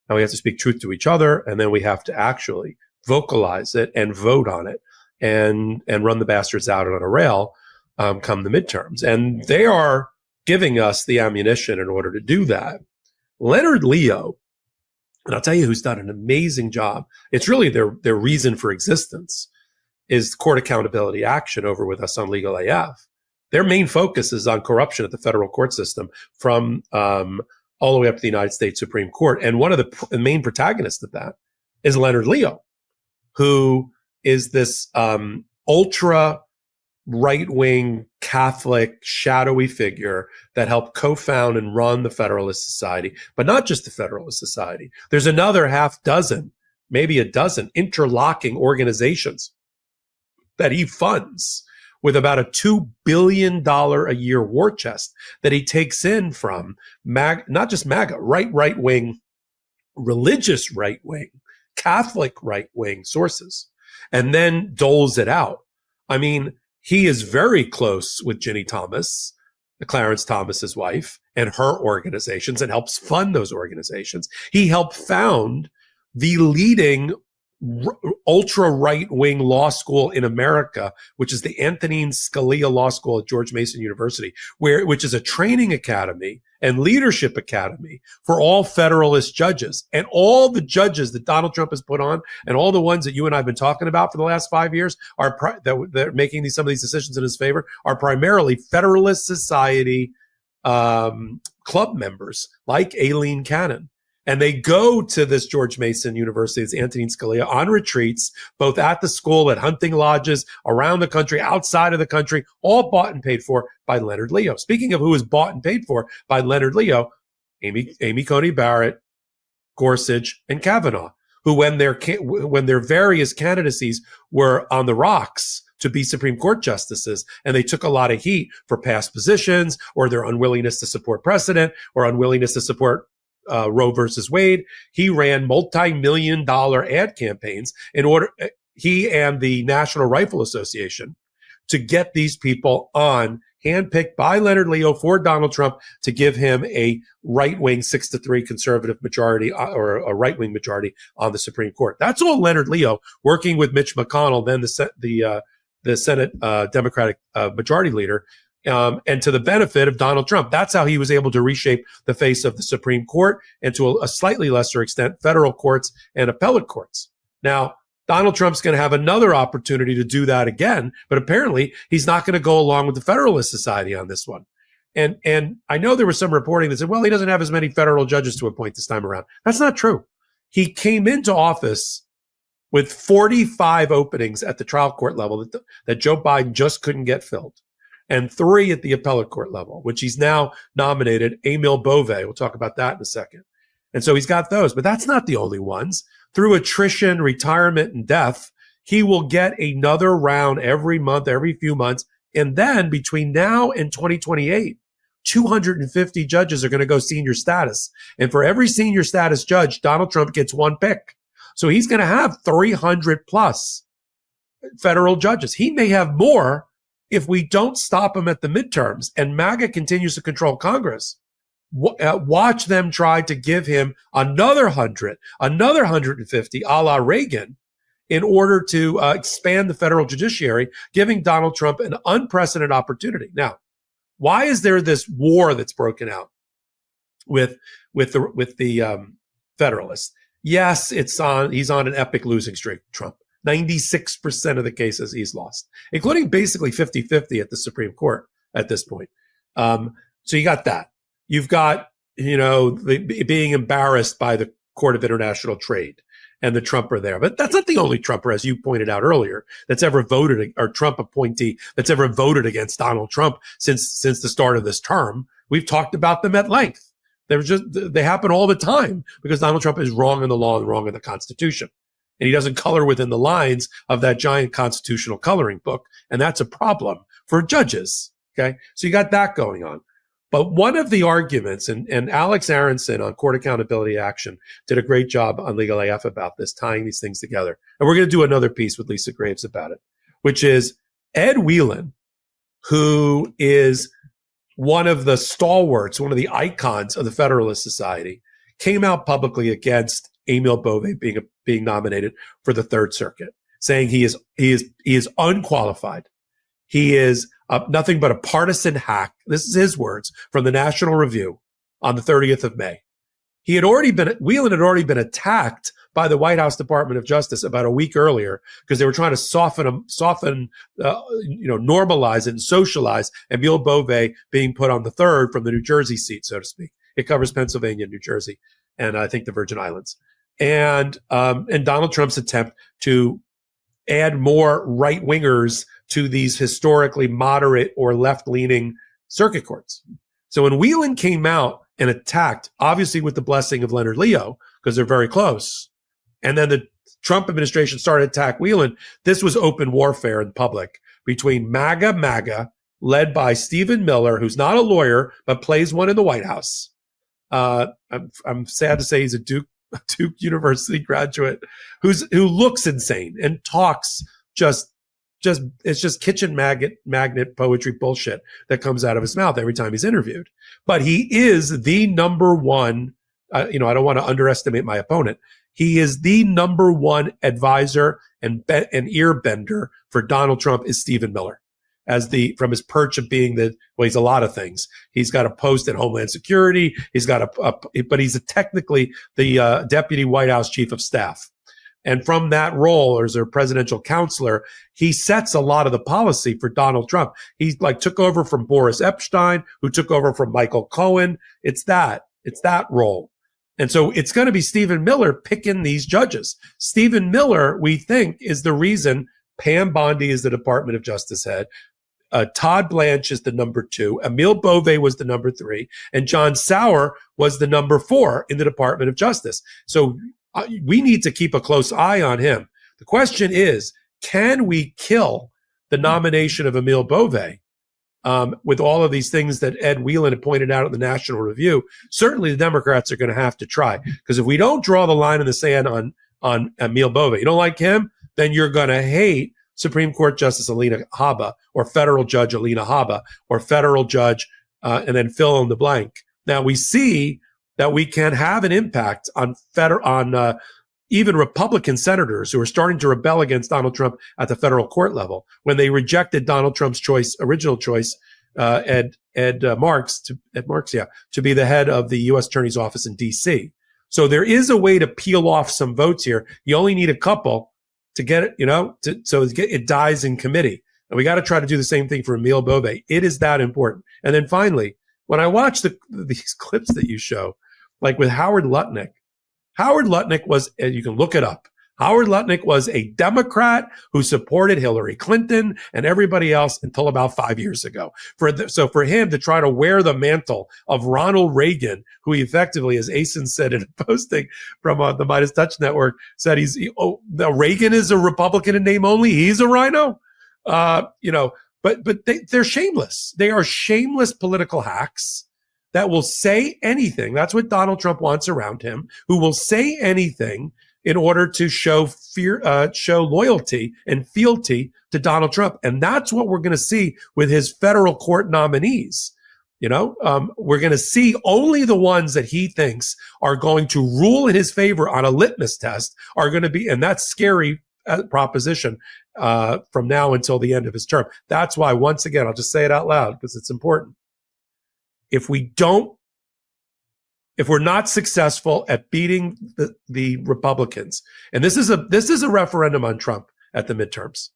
Speaker 2: And we have to speak truth to each other. And then we have to actually vocalize it and vote on it and run the bastards out on a rail come the midterms. And they are giving us the ammunition in order to do that. Leonard Leo, and I'll tell you who's done an amazing job. It's really their reason for existence is Court Accountability Action over with us on Legal AF. Their main focus is on corruption at the federal court system from all the way up to the United States Supreme Court. And one of the main protagonists of that is Leonard Leo, who is this ultra right-wing Catholic shadowy figure that helped co-found and run the Federalist Society, but not just the Federalist Society. There's another half dozen, maybe a dozen interlocking organizations that he funds with about a $2 billion a year war chest that he takes in from not just MAGA, right-wing, religious right-wing, Catholic right-wing sources, and then doles it out. I mean, he is very close with Ginny Thomas, Clarence Thomas's wife, and her organizations, and helps fund those organizations. He helped found the leading ultra right-wing law school in America, which is the Antonin Scalia Law School at George Mason University, which is a training academy and leadership academy for all Federalist judges. And all the judges that Donald Trump has put on, and all the ones that you and I have been talking about for the last 5 years, that they're making some of these decisions in his favor, are primarily Federalist Society club members like Aileen Cannon. And they go to this George Mason University, this Antonin Scalia, on retreats, both at the school, at hunting lodges, around the country, outside of the country, all bought and paid for by Leonard Leo. Speaking of who is bought and paid for by Leonard Leo, Amy Coney Barrett, Gorsuch, and Kavanaugh, who when their various candidacies were on the rocks to be Supreme Court justices, and they took a lot of heat for past positions or their unwillingness to support precedent or unwillingness to support Roe versus Wade, he ran multi-million-dollar ad campaigns in order, he and the National Rifle Association, to get these people on, handpicked by Leonard Leo for Donald Trump, to give him a right-wing 6-3 conservative majority or a right-wing majority on the Supreme Court. That's all Leonard Leo, working with Mitch McConnell, then the Senate Democratic majority leader, and to the benefit of Donald Trump. That's how he was able to reshape the face of the Supreme Court and, to a slightly lesser extent, federal courts and appellate courts. Now, Donald Trump's going to have another opportunity to do that again, but apparently he's not going to go along with the Federalist Society on this one. And I know there was some reporting that said, well, he doesn't have as many federal judges to appoint this time around. That's not true. He came into office with 45 openings at the trial court level that Joe Biden just couldn't get filled, and 3 at the appellate court level, which he's now nominated Emil Bove. We'll talk about that in a second. And so he's got those, but that's not the only ones. Through attrition, retirement, and death, he will get another round every month, every few months. And then between now and 2028, 250 judges are going to go senior status. And for every senior status judge, Donald Trump gets 1 pick. So he's going to have 300 plus federal judges. He may have more if we don't stop him at the midterms and MAGA continues to control Congress. Watch them try to give him another 100, another 150, a la Reagan, in order to expand the federal judiciary, giving Donald Trump an unprecedented opportunity. Now, why is there this war that's broken out with the Federalist? Yes, he's on an epic losing streak, Trump. 96% of the cases he's lost, including basically 50-50 at the Supreme Court at this point. So you got that. You've got, being embarrassed by the Court of International Trade and the Trumper there. But that's not the only Trumper, as you pointed out earlier, that's ever voted, or Trump appointee that's ever voted against Donald Trump since the start of this term. We've talked about them at length. They happen all the time because Donald Trump is wrong in the law and wrong in the Constitution. And he doesn't color within the lines of that giant constitutional coloring book. And that's a problem for judges. Okay. So you got that going on. But one of the arguments, and Alex Aronson on Court Accountability Action did a great job on Legal AF about this, tying these things together. And we're going to do another piece with Lisa Graves about it, which is Ed Whelan, who is one of the stalwarts, one of the icons of the Federalist Society, came out publicly against Emil Bove being nominated for the Third Circuit, saying he is unqualified. He is nothing but a partisan hack. This is his words from the National Review on the 30th of May. Whelan had already been attacked by the White House Department of Justice about a week earlier because they were trying to normalize it and socialize Emil Bove being put on the third from the New Jersey seat, so to speak. It covers Pennsylvania, New Jersey, and I think the Virgin Islands. And Donald Trump's attempt to add more right wingers to these historically moderate or left-leaning circuit courts. So when Whelan came out and attacked, obviously with the blessing of Leonard Leo, because they're very close, and then the Trump administration started to attack Whelan, this was open warfare in public between MAGA, led by Stephen Miller, who's not a lawyer, but plays one in the White House. I'm sad to say he's a Duke University graduate who looks insane and talks it's just kitchen magnet poetry bullshit that comes out of his mouth every time he's interviewed. But he is the number one, I don't want to underestimate my opponent. He is the number one advisor and ear bender for Donald Trump is Stephen Miller. From his perch of being he's a lot of things. He's got a post at Homeland Security. He's got but he's technically the deputy White House chief of staff. And from that role, as a presidential counselor, he sets a lot of the policy for Donald Trump. He took over from Boris Epstein, who took over from Michael Cohen. It's that role. And so it's going to be Stephen Miller picking these judges. Stephen Miller, we think, is the reason Pam Bondi is the Department of Justice head. Todd Blanche is the number 2. Emile Bove was the number 3. And John Sauer was the number 4 in the Department of Justice. So we need to keep a close eye on him. The question is, can we kill the nomination of Emile Bove? With all of these things that Ed Whelan had pointed out in the National Review, certainly the Democrats are going to have to try. Because if we don't draw the line in the sand on Emile Bove, you don't like him, then you're going to hate Supreme Court Justice Alina Habba, or federal judge Alina Habba, or federal judge, and then fill in the blank. Now we see that we can have an impact on even Republican senators who are starting to rebel against Donald Trump at the federal court level when they rejected Donald Trump's original choice, Ed Marks, to be the head of the U.S. Attorney's Office in D.C. So there is a way to peel off some votes here. You only need a couple to get it, so it dies in committee. And we got to try to do the same thing for Emile Bove. It is that important. And then finally, when I watch these clips that you show, like with Howard Lutnick was, and you can look it up, Howard Lutnick was a Democrat who supported Hillary Clinton and everybody else until about 5 years ago. So for him to try to wear the mantle of Ronald Reagan, who he effectively, as Asen said in a posting from the Midas Touch Network, said Reagan is a Republican in name only. He's a rhino. But they're shameless. They are shameless political hacks that will say anything. That's what Donald Trump wants around him, who will say anything in order to show loyalty and fealty to Donald Trump. And that's what we're going to see with his federal court nominees. We're going to see only the ones that he thinks are going to rule in his favor on a litmus test are going to be, and that's scary proposition from now until the end of his term. That's why, once again, I'll just say it out loud because it's important. If we're not successful at beating the Republicans, and this is a referendum on Trump at the midterms.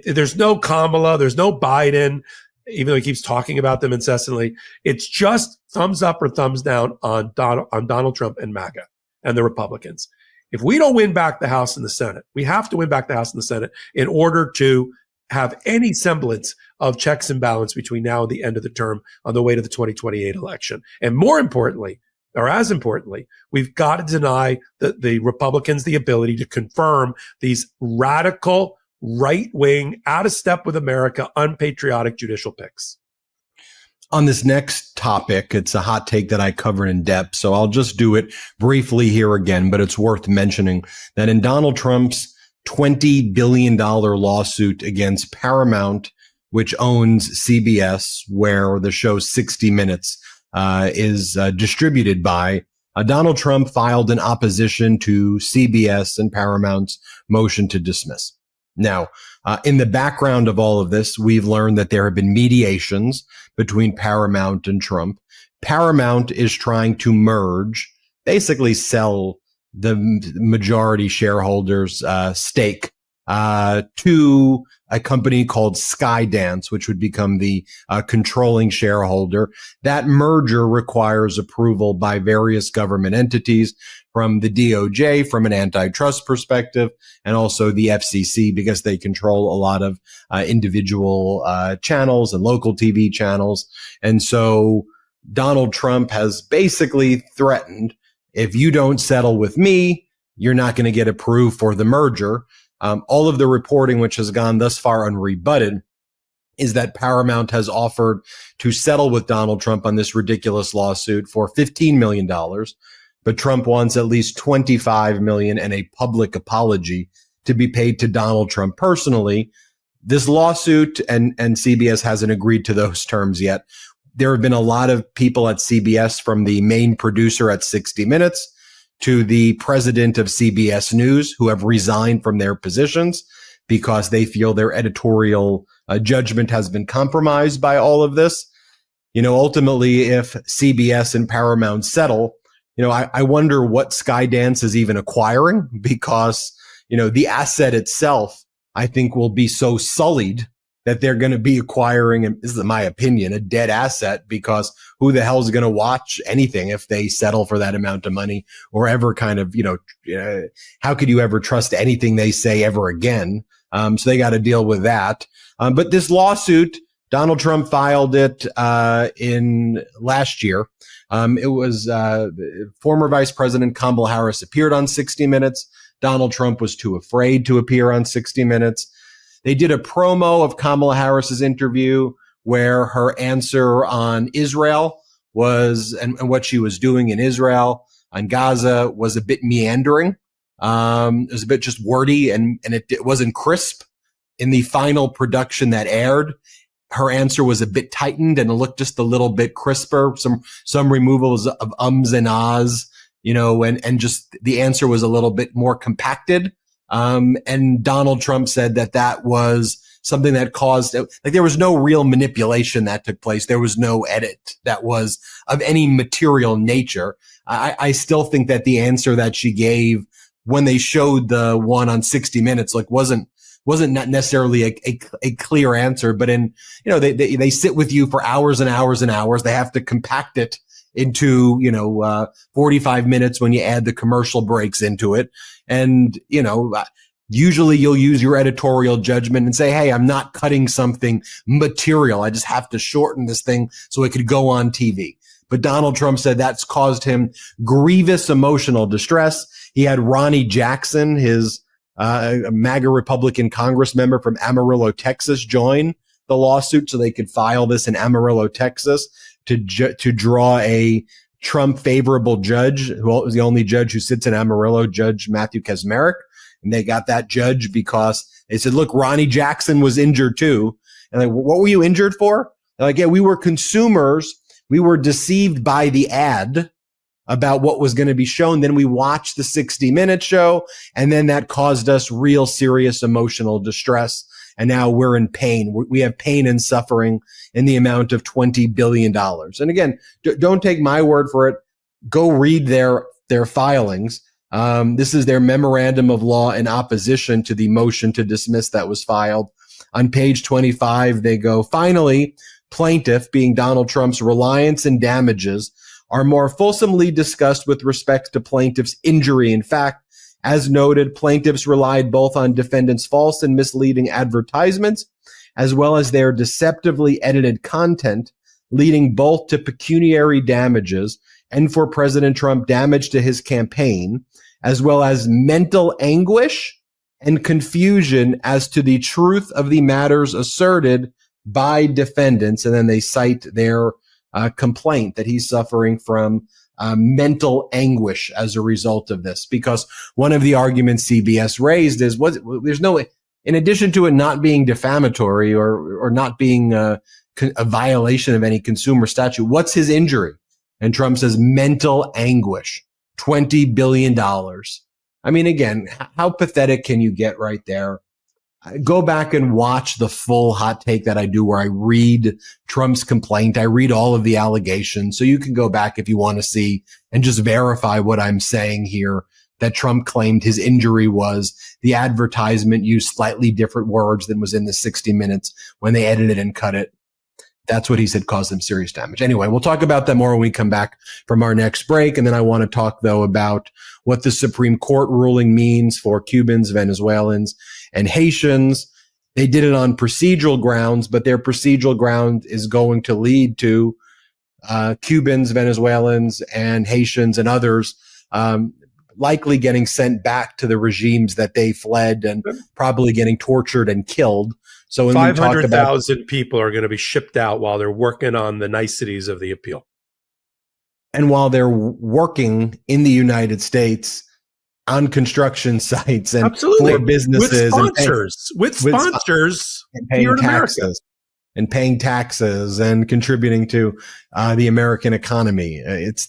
Speaker 2: There's no Kamala, there's no Biden, even though he keeps talking about them incessantly. It's just thumbs up or thumbs down on Donald Trump and MAGA and the Republicans. If we don't win back the House and the Senate, we have to win back the House and the Senate in order to have any semblance of checks and balance between now and the end of the term on the way to the 2028 election. And more importantly, or as importantly, we've got to deny the Republicans the ability to confirm these radical, right-wing, out of step with America, unpatriotic judicial picks.
Speaker 1: On this next topic, it's a hot take that I covered in depth, so I'll just do it briefly here again, but it's worth mentioning that in Donald Trump's $20 billion lawsuit against Paramount, which owns CBS, where the show 60 Minutes is distributed by, Donald Trump filed an opposition to CBS and Paramount's motion to dismiss. Now, in the background of all of this, we've learned that there have been mediations between Paramount and Trump. Paramount is trying to merge, basically sell the majority shareholders' stake to a company called Skydance, which would become the controlling shareholder. That merger requires approval by various government entities, from the DOJ, from an antitrust perspective, and also the FCC, because they control a lot of individual channels and local TV channels. And so Donald Trump has basically threatened, if you don't settle with me, you're not going to get approved for the merger. All of the reporting, which has gone thus far unrebutted, is that Paramount has offered to settle with Donald Trump on this ridiculous lawsuit for $15 million. But Trump wants at least $25 million and a public apology to be paid to Donald Trump personally. This lawsuit, and CBS hasn't agreed to those terms yet. There have been a lot of people at CBS, from the main producer at 60 Minutes to the president of CBS News, who have resigned from their positions because they feel their editorial judgment has been compromised by all of this. Ultimately, if CBS and Paramount settle, I wonder what Skydance is even acquiring, because, the asset itself, I think, will be so sullied that they're going to be acquiring, and this is my opinion, a dead asset, because who the hell is going to watch anything if they settle for that amount of money, or ever kind of, how could you ever trust anything they say ever again? So they got to deal with that. But this lawsuit, Donald Trump filed it in last year. It was former Vice President Kamala Harris appeared on 60 Minutes. Donald Trump was too afraid to appear on 60 Minutes. They did a promo of Kamala Harris's interview where her answer on Israel was, and what she was doing in Israel, on Gaza, was a bit meandering. It was a bit just wordy, and it wasn't crisp. In the final production that aired, her answer was a bit tightened and it looked just a little bit crisper. Some removals of ums and ahs, and just the answer was a little bit more compacted. And Donald Trump said that was something that caused, like, there was no real manipulation that took place. There was no edit that was of any material nature. I still think that the answer that she gave when they showed the one on 60 Minutes, like, wasn't not necessarily a clear answer, but they sit with you for hours and hours and hours. They have to compact it into, 45 minutes when you add the commercial breaks into it. And, usually you'll use your editorial judgment and say, hey, I'm not cutting something material. I just have to shorten this thing so it could go on TV. But Donald Trump said that's caused him grievous emotional distress. He had Ronnie Jackson, his a MAGA Republican Congress member from Amarillo, Texas, join the lawsuit so they could file this in Amarillo, Texas, to draw a Trump favorable judge, who was the only judge who sits in Amarillo, Judge Matthew Kaczmarek. And they got that judge because they said, look, Ronnie Jackson was injured too. And like, what were you injured for? They're like, yeah, we were consumers. We were deceived by the ad about what was going to be shown. Then we watched the 60 Minute show, and then that caused us real serious emotional distress. And now we're in pain. We have pain and suffering in the amount of $20 billion. And again, don't take my word for it. Go read their filings. This is their memorandum of law in opposition to the motion to dismiss that was filed. On page 25, they go, finally, plaintiff, being Donald Trump's reliance and damages, are more fulsomely discussed with respect to plaintiff's injury. In fact, as noted, plaintiffs relied both on defendants' false and misleading advertisements, as well as their deceptively edited content, leading both to pecuniary damages and, for President Trump, damage to his campaign, as well as mental anguish and confusion as to the truth of the matters asserted by defendants. And then they cite their complaint that he's suffering from mental anguish as a result of this, because one of the arguments CBS raised is there's no, in addition to it not being defamatory or not being a violation of any consumer statute, what's his injury? And Trump says mental anguish, $20 billion. I mean, again, how pathetic can you get right there? Go back and watch the full hot take that I do where I read Trump's complaint. I read all of the allegations. So you can go back if you want to see and just verify what I'm saying here, that Trump claimed his injury was the advertisement used slightly different words than was in the 60 Minutes when they edited and cut it. That's what he said caused them serious damage. Anyway, we'll talk about that more when we come back from our next break. And then I want to talk, though, about what the Supreme Court ruling means for Cubans, Venezuelans, and Haitians. They did it on procedural grounds, but their procedural ground is going to lead to Cubans, Venezuelans, and Haitians and others likely getting sent back to the regimes that they fled and probably getting tortured and killed. So when
Speaker 2: 500,000 people are going to be shipped out while they're working on the niceties of the appeal.
Speaker 1: And while they're working in the United States on construction sites and
Speaker 2: absolutely,
Speaker 1: for businesses,
Speaker 2: with sponsors
Speaker 1: and paying taxes and paying taxes and contributing to the American economy. It's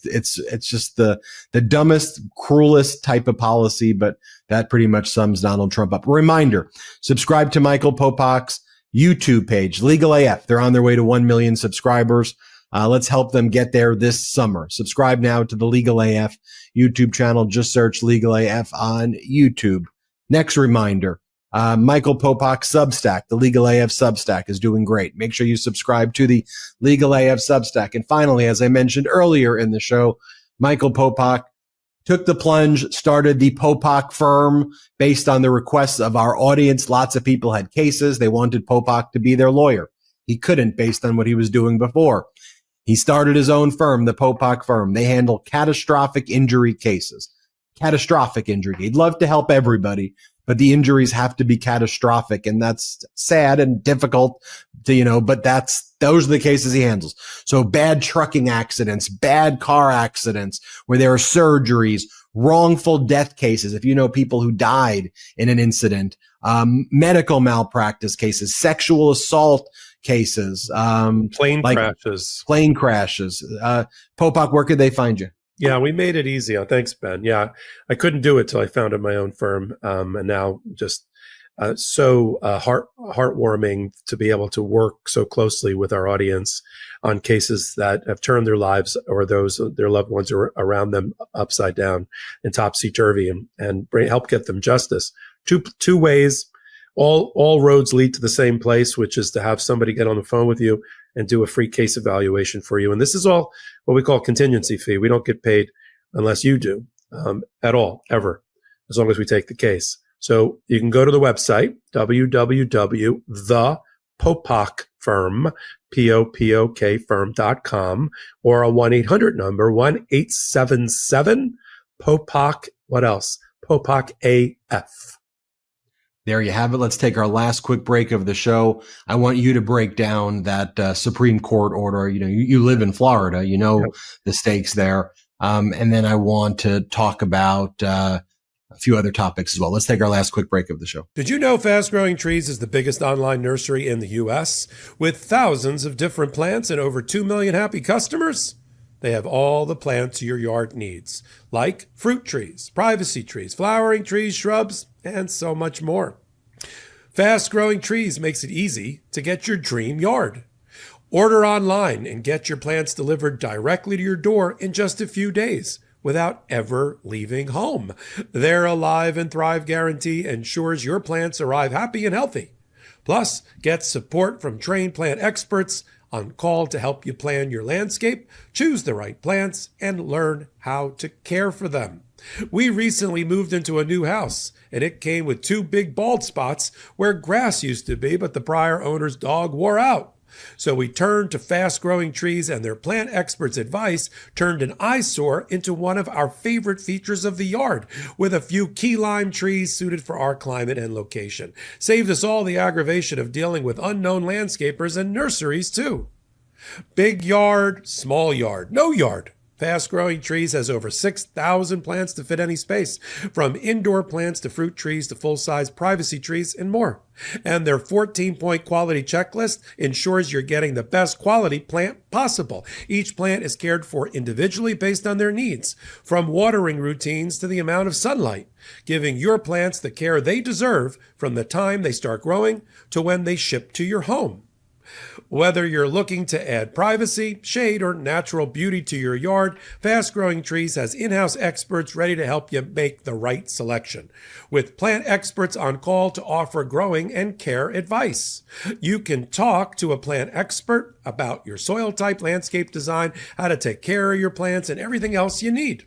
Speaker 1: just the dumbest, cruelest type of policy, but that pretty much sums Donald Trump up. Reminder, subscribe to Michael Popok's YouTube page, Legal AF. They're on their way to 1 million subscribers. Let's help them get there this summer. Subscribe now to the Legal AF YouTube channel. Just search Legal AF on YouTube. Next reminder, Michael Popok Substack, the Legal AF Substack, is doing great. Make sure you subscribe to the Legal AF Substack. And finally, as I mentioned earlier in the show, Michael Popok took the plunge, started the Popok firm based on the requests of our audience. Lots of people had cases. They wanted Popok to be their lawyer. He couldn't based on what he was doing before. He started his own firm, the Popok firm. They handle catastrophic injury cases. Catastrophic injury. He'd love to help everybody, but the injuries have to be catastrophic. And that's sad and difficult to, but those are the cases he handles. So bad trucking accidents, bad car accidents where there are surgeries, wrongful death cases. If you know people who died in an incident, medical malpractice cases, sexual assault cases,
Speaker 2: plane crashes.
Speaker 1: Popok, where could they find you?
Speaker 2: Yeah, we made it easy. Thanks, Ben. Yeah, I couldn't do it till I founded my own firm. And now just so heartwarming to be able to work so closely with our audience on cases that have turned their lives or those their loved ones are around them upside down and topsy-turvy and help get them justice. Two ways. All roads lead to the same place, which is to have somebody get on the phone with you and do a free case evaluation for you. And this is all what we call contingency fee. We don't get paid unless you do at all, ever, as long as we take the case. So you can go to the website, www.thepopokfirm, Popok firm.com, or a 1-800 number, 1-877-POPOK, what else? Popok AF.
Speaker 1: There you have it. Let's take our last quick break of the show. I want you to break down that Supreme Court order. You live in Florida,
Speaker 2: Yep.
Speaker 1: the stakes there. And then I want to talk about a few other topics as well. Let's take our last quick break of the show.
Speaker 2: Did you know Fast Growing Trees is the biggest online nursery in the U.S. with thousands of different plants and over 2 million happy customers? They have all the plants your yard needs, like fruit trees, privacy trees, flowering trees, shrubs, and so much more. Fast Growing Trees makes it easy to get your dream yard. Order online and get your plants delivered directly to your door in just a few days without ever leaving home. Their Alive and Thrive guarantee ensures your plants arrive happy and healthy. Plus, get support from trained plant experts on call to help you plan your landscape, choose the right plants, and learn how to care for them. We recently moved into a new house, and it came with 2 big bald spots where grass used to be, but the prior owner's dog wore out. So we turned to Fast Growing Trees, and their plant experts' advice turned an eyesore into one of our favorite features of the yard, with a few key lime trees suited for our climate and location. Saved us all the aggravation of dealing with unknown landscapers and nurseries, too. Big yard, small yard, no yard. Fast Growing Trees has over 6,000 plants to fit any space, from indoor plants to fruit trees to full-size privacy trees and more. And their 14-point quality checklist ensures you're getting the best quality plant possible. Each plant is cared for individually based on their needs, from watering routines to the amount of sunlight, giving your plants the care they deserve from the time they start growing to when they ship to your home. Whether you're looking to add privacy, shade, or natural beauty to your yard, Fast Growing Trees has in-house experts ready to help you make the right selection, with plant experts on call to offer growing and care advice. You can talk to a plant expert about your soil type, landscape design, how to take care of your plants, and everything else you need.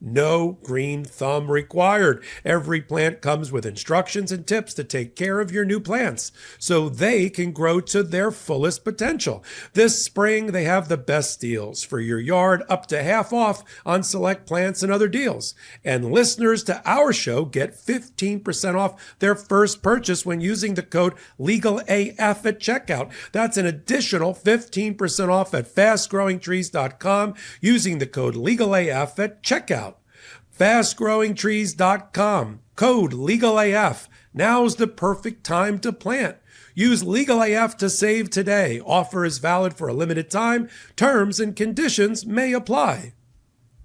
Speaker 2: No green thumb required. Every plant comes with instructions and tips to take care of your new plants so they can grow to their fullest potential. This spring, they have the best deals for your yard, up to half off on select plants and other deals. And listeners to our show get 15% off their first purchase when using the code LEGALAF at checkout. That's an additional 15% off at fastgrowingtrees.com using the code LEGALAF at checkout. FastGrowingTrees.com. Code LEGALAF. Now's the perfect time to plant. Use LEGALAF to save today. Offer is valid for a limited time. Terms and conditions may apply.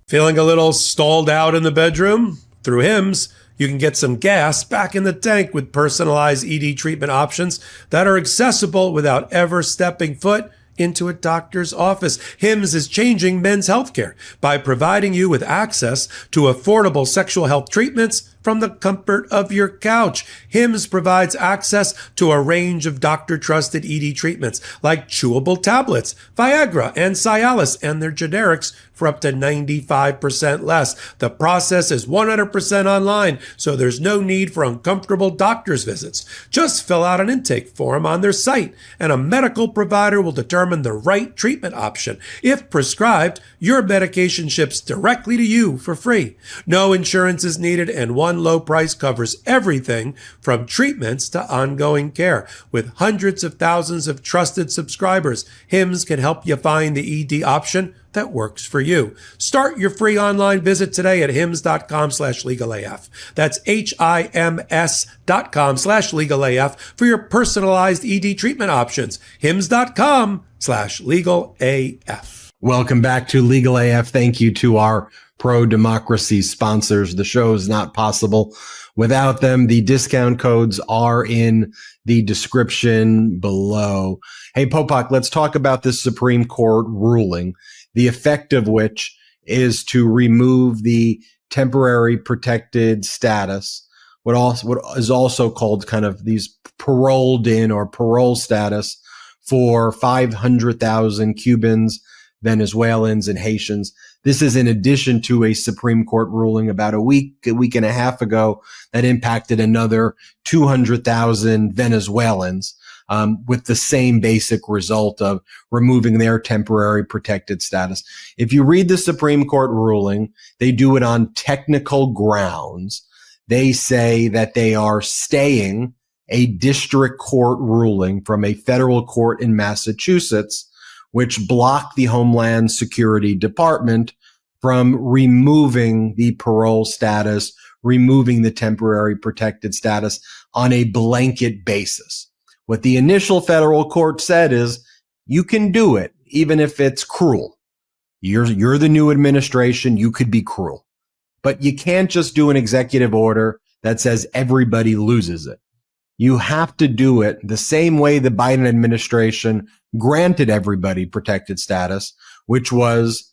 Speaker 2: Feeling a little stalled out in the bedroom? Through HIMS, you can get some gas back in the tank with personalized ED treatment options that are accessible without ever stepping foot into a doctor's office. HIMS is changing men's healthcare by providing you with access to affordable sexual health treatments from the comfort of your couch. Hims provides access to a range of doctor-trusted ED treatments like chewable tablets, Viagra, and Cialis, and their generics for up to 95% less. The process is 100% online, so there's no need for uncomfortable doctor's visits. Just fill out an intake form on their site, and a medical provider will determine the right treatment option. If prescribed, your medication ships directly to you for free. No insurance is needed, and one low price covers everything from treatments to ongoing care. With hundreds of thousands of trusted subscribers, Hims can help you find the ED option that works for you. Start your free online visit today at hims.com/legalaf. That's HIMS.com/legalaf for your personalized ED treatment options. hims.com/legalaf.
Speaker 1: Welcome back to Legal AF. Thank you to our pro-democracy sponsors. The show is not possible without them. The discount codes are in the description below. Hey, Popok, let's talk about this Supreme Court ruling, the effect of which is to remove the temporary protected status, what is also called kind of these paroled in or parole status for 500,000 Cubans, Venezuelans, and Haitians. This is in addition to a Supreme Court ruling about a week and a half ago that impacted another 200,000 Venezuelans, with the same basic result of removing their temporary protected status. If you read the Supreme Court ruling, they do it on technical grounds. They say that they are staying a district court ruling from a federal court in Massachusetts, which blocked the Homeland Security Department from removing the parole status, removing the temporary protected status on a blanket basis. What the initial federal court said is, you can do it, even if it's cruel. You're the new administration. You could be cruel, but you can't just do an executive order that says everybody loses it. You have to do it the same way the Biden administration granted everybody protected status, which was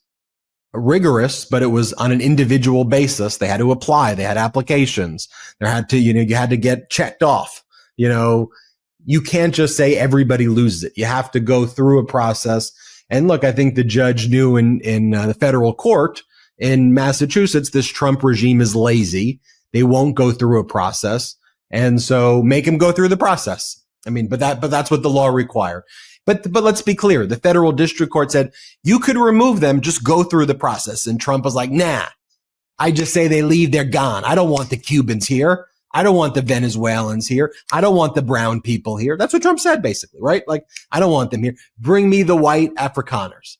Speaker 1: rigorous, but it was on an individual basis. They had to apply. They had applications. You had to get checked off. You can't just say everybody loses it. You have to go through a process. And look, I think the judge knew in the federal court in Massachusetts, this Trump regime is lazy. They won't go through a process. And so make him go through the process. But that's what the law required. But let's be clear. The federal district court said you could remove them, just go through the process. And Trump was like, nah, I just say they leave, they're gone. I don't want the Cubans here. I don't want the Venezuelans here. I don't want the brown people here. That's what Trump said, basically, right? Like, I don't want them here. Bring me the white Afrikaners.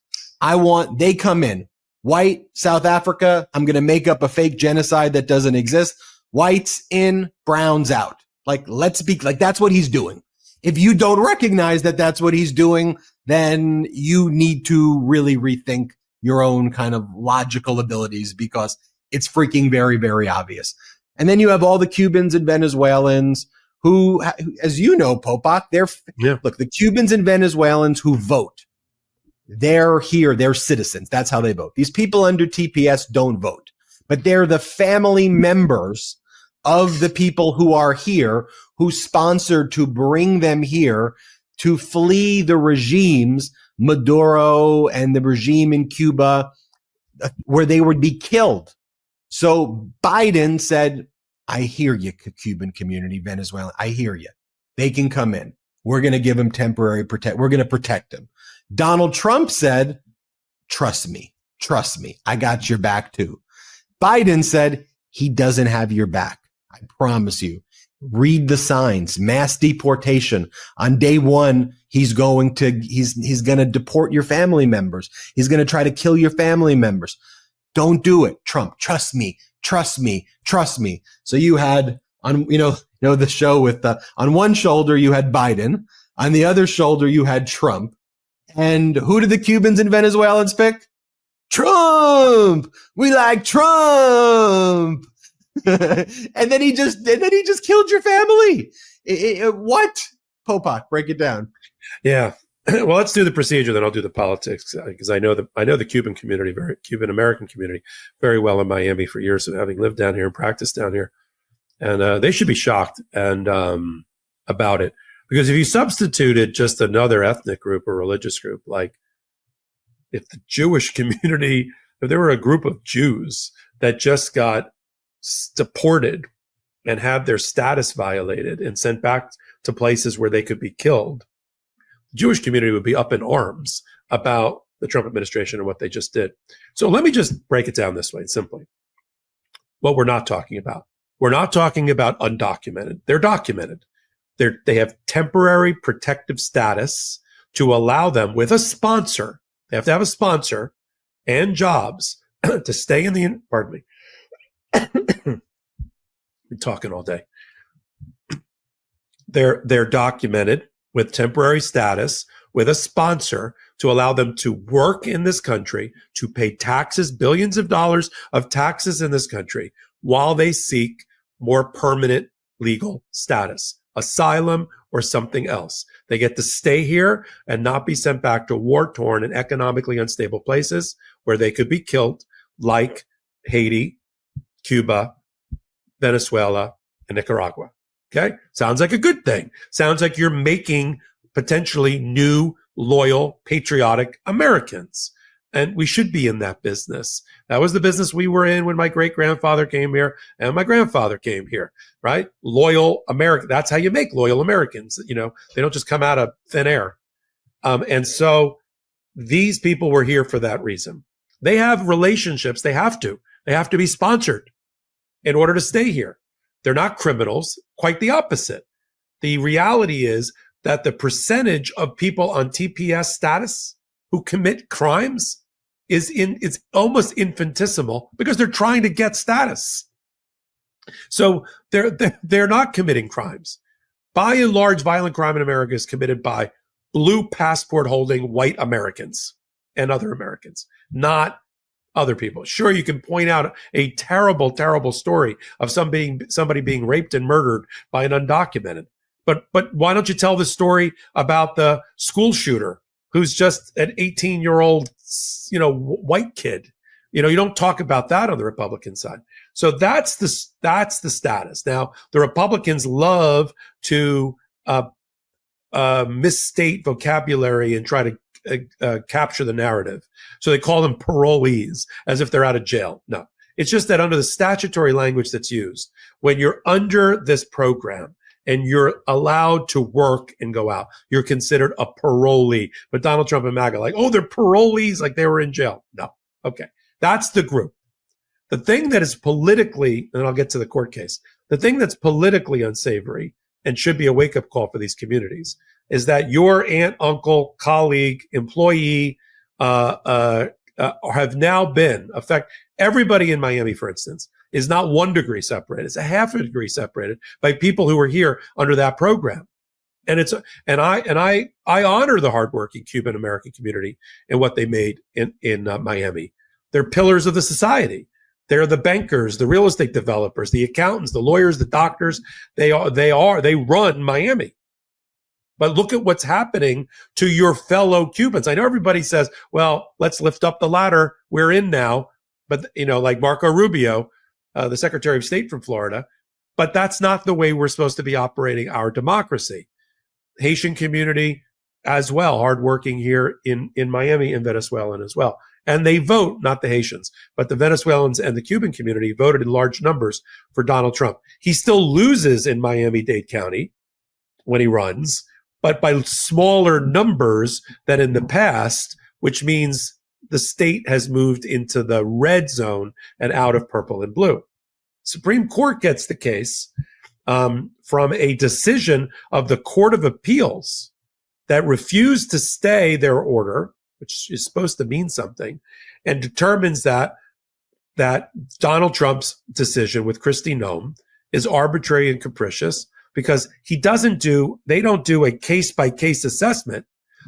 Speaker 1: They come in. White, South Africa, I'm going to make up a fake genocide that doesn't exist. Whites in, browns out. That's what he's doing. If you don't recognize that that's what he's doing, then you need to really rethink your own kind of logical abilities, because it's freaking very, very obvious. And then you have all the Cubans and Venezuelans who, as you know, Popok, look, the Cubans and Venezuelans who vote, they're here, they're citizens. That's how they vote. These people under TPS don't vote, but they're the family members of the people who are here, who sponsored to bring them here to flee the regimes, Maduro and the regime in Cuba, where they would be killed. So Biden said, I hear you, Cuban community, Venezuela. I hear you. They can come in. We're going to give them temporary we're going to protect them. Donald Trump said, trust me. I got your back too. Biden said he doesn't have your back. I promise you. Read the signs. Mass deportation. On day one, he's going to deport your family members. He's going to try to kill your family members. Don't do it, Trump. Trust me. So you had the show with on one shoulder you had Biden, on the other shoulder you had Trump, and who did the Cubans and Venezuelans pick? Trump. We like Trump. and then he just killed your family. What? Popok, break it down.
Speaker 2: Yeah. Well, let's do the procedure, then I'll do the politics, because I know the Cuban community, Cuban American community, very well in Miami for years, of having lived down here and practiced down here. And they should be shocked and about it. Because if you substituted just another ethnic group or religious group, like if the Jewish community, if there were a group of Jews that just got deported and had their status violated and sent back to places where they could be killed, the Jewish community would be up in arms about the Trump administration and what they just did. So let me just break it down this way, simply. What we're not talking about. We're not talking about undocumented. They're documented. They have temporary protective status to allow them with a sponsor. They have to have a sponsor and jobs to stay in the, pardon me. Been talking all day. They're documented with temporary status with a sponsor to allow them to work in this country, to pay taxes, billions of dollars of taxes in this country while they seek more permanent legal status, asylum or something else. They get to stay here and not be sent back to war-torn and economically unstable places where they could be killed, like Haiti, Cuba, Venezuela, and Nicaragua. Okay? Sounds like a good thing. Sounds like you're making potentially new, loyal, patriotic Americans. And we should be in that business. That was the business we were in when my great-grandfather came here and my grandfather came here, right? Loyal American. That's how you make loyal Americans. You know, they don't just come out of thin air. And so these people were here for that reason. They have relationships. They have to be sponsored in order to stay here. They're not criminals, quite the opposite. The reality is that the percentage of people on TPS status who commit crimes is almost infinitesimal because they're trying to get status. So they're not committing crimes. By and large, violent crime in America is committed by blue passport holding white Americans and other Americans, not other people. Sure, you can point out a terrible, terrible story of somebody being raped and murdered by an undocumented. But why don't you tell the story about the school shooter who's just an 18-year-old, white kid? You don't talk about that on the Republican side. So that's the status. Now, the Republicans love to misstate vocabulary and try to capture the narrative. So they call them parolees as if they're out of jail. No, it's just that under the statutory language that's used, when you're under this program and you're allowed to work and go out, you're considered a parolee. But Donald Trump and MAGA like, oh, they're parolees, like they were in jail. No. Okay. That's the group. The thing that is politically, and I'll get to the court case, the thing that's politically unsavory and should be a wake-up call for these communities is that your aunt, uncle, colleague, employee have now been everybody in Miami, for instance, is not 1 degree separated. It's a half a degree separated by people who are here under that program. And I honor the hardworking Cuban American community and what they made in Miami. They're pillars of the society. They're the bankers, the real estate developers, the accountants, the lawyers, the doctors. They run Miami. But look at what's happening to your fellow Cubans. I know everybody says, well, let's lift up the ladder. We're in now. But, like Marco Rubio, the Secretary of State from Florida. But that's not the way we're supposed to be operating our democracy. Haitian community as well, hardworking here in Miami and Venezuelan as well. And they vote, not the Haitians, but the Venezuelans and the Cuban community voted in large numbers for Donald Trump. He still loses in Miami-Dade County when he runs, but by smaller numbers than in the past, which means the state has moved into the red zone and out of purple and blue. Supreme Court gets the case from a decision of the Court of Appeals that refused to stay their order, which is supposed to mean something, and determines that Donald Trump's decision with Kristi Noem is arbitrary and capricious because they don't do a case-by-case assessment.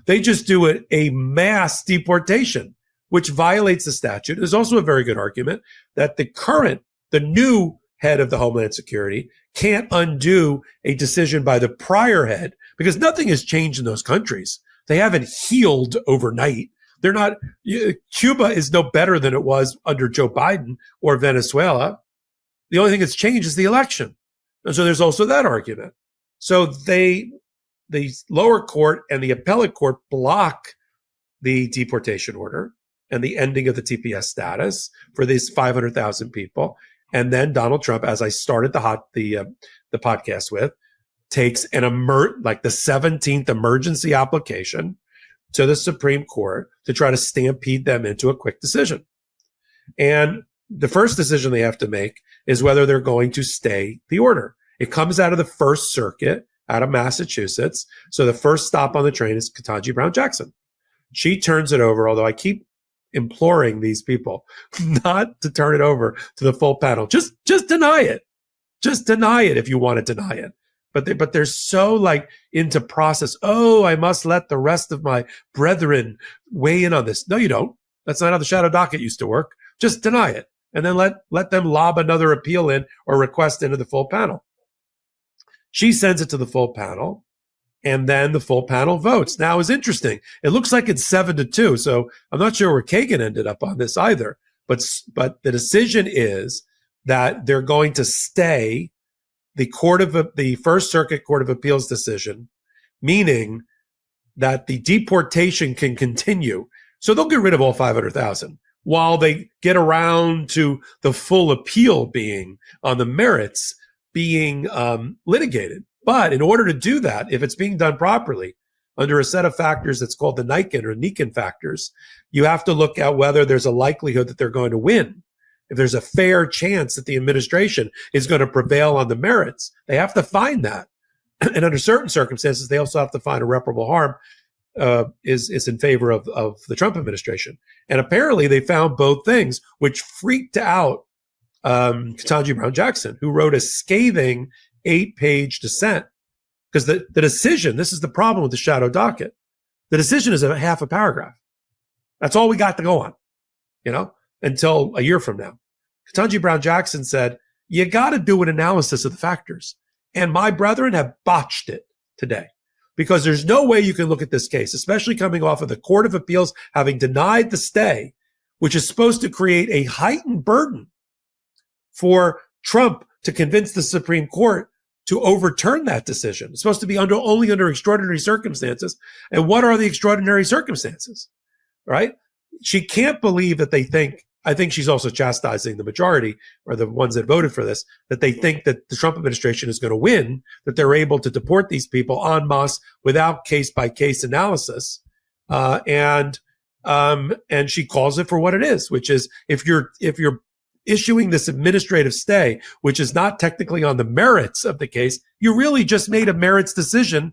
Speaker 2: They just do a mass deportation, which violates the statute. There's also a very good argument that the new head of the Homeland Security can't undo a decision by the prior head because nothing has changed in those countries. They haven't healed overnight. Cuba is no better than it was under Joe Biden or Venezuela. The only thing that's changed is the election. And so there's also that argument. So the lower court and the appellate court block the deportation order and the ending of the TPS status for these 500,000 people. And then Donald Trump, as I started the podcast with, takes the 17th emergency application to the Supreme Court to try to stampede them into a quick decision. And the first decision they have to make is whether they're going to stay the order. It comes out of the First Circuit out of Massachusetts. So the first stop on the train is Ketanji Brown Jackson. She turns it over, although I keep imploring these people not to turn it over to the full panel. Just deny it. Just deny it if you want to deny it. But they're so into process. Oh, I must let the rest of my brethren weigh in on this. No, you don't. That's not how the shadow docket used to work. Just deny it. And then let them lob another appeal in or request into the full panel. She sends it to the full panel, and then the full panel votes. Now, it's interesting. It looks like it's 7-2, so I'm not sure where Kagan ended up on this either. But the decision is that they're going to stay the First Circuit Court of Appeals decision, meaning that the deportation can continue. So they'll get rid of all 500,000 while they get around to the full appeal being on the merits being litigated. But in order to do that, if it's being done properly under a set of factors that's called the Niken factors, you have to look at whether there's a likelihood that they're going to win. If there's a fair chance that the administration is going to prevail on the merits, they have to find that. And under certain circumstances, they also have to find irreparable harm is in favor of the Trump administration. And apparently they found both things, which freaked out Ketanji Brown Jackson, who wrote a scathing 8-page dissent. Because the decision, this is the problem with the shadow docket. The decision is a half a paragraph. That's all we got to go on, until a year from now. Ketanji Brown Jackson said, you got to do an analysis of the factors. And my brethren have botched it today. Because there's no way you can look at this case, especially coming off of the Court of Appeals having denied the stay, which is supposed to create a heightened burden for Trump to convince the Supreme Court to overturn that decision. It's supposed to be only under extraordinary circumstances. And what are the extraordinary circumstances? Right? She can't believe that I think she's also chastising the majority or the ones that voted for this, that they think that the Trump administration is going to win, that they're able to deport these people en masse without case by case analysis. And she calls it for what it is, which is if you're issuing this administrative stay, which is not technically on the merits of the case, you really just made a merits decision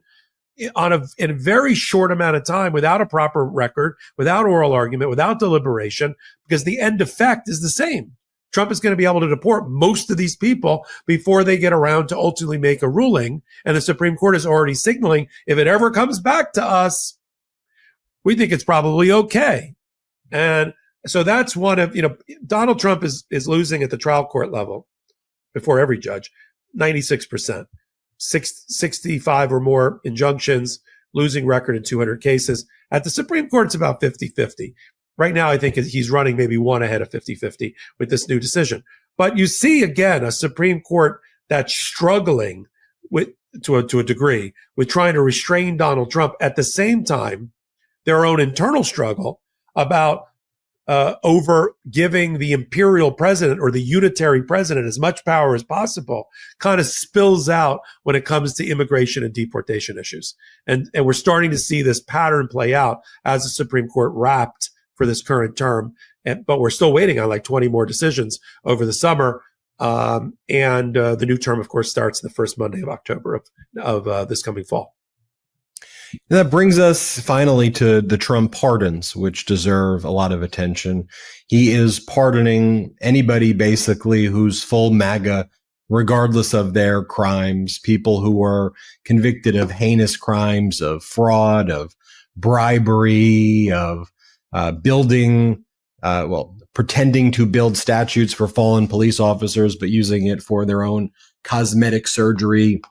Speaker 2: in a very short amount of time without a proper record, without oral argument, without deliberation, because the end effect is the same. Trump is going to be able to deport most of these people before they get around to ultimately make a ruling. And the Supreme Court is already signaling, if it ever comes back to us, we think it's probably okay. And so that's one of, Donald Trump is losing at the trial court level before every judge, 96%. 65 or more injunctions, losing record in 200 cases. At the Supreme Court, it's about 50-50. Right now, I think he's running maybe one ahead of 50-50 with this new decision. But you see, again, a Supreme Court that's struggling to a degree with trying to restrain Donald Trump. At the same time, their own internal struggle about over giving the imperial president or the unitary president as much power as possible kind of spills out when it comes to immigration and deportation issues. And we're starting to see this pattern play out as the Supreme Court wrapped for this current term. But we're still waiting on 20 more decisions over the summer. And the new term, of course, starts the first Monday of October of this coming fall.
Speaker 1: And that brings us finally to the Trump pardons, which deserve a lot of attention. He is pardoning anybody basically who's full MAGA, regardless of their crimes, people who are convicted of heinous crimes, of fraud, of bribery, of pretending to build statues for fallen police officers, but using it for their own cosmetic surgery.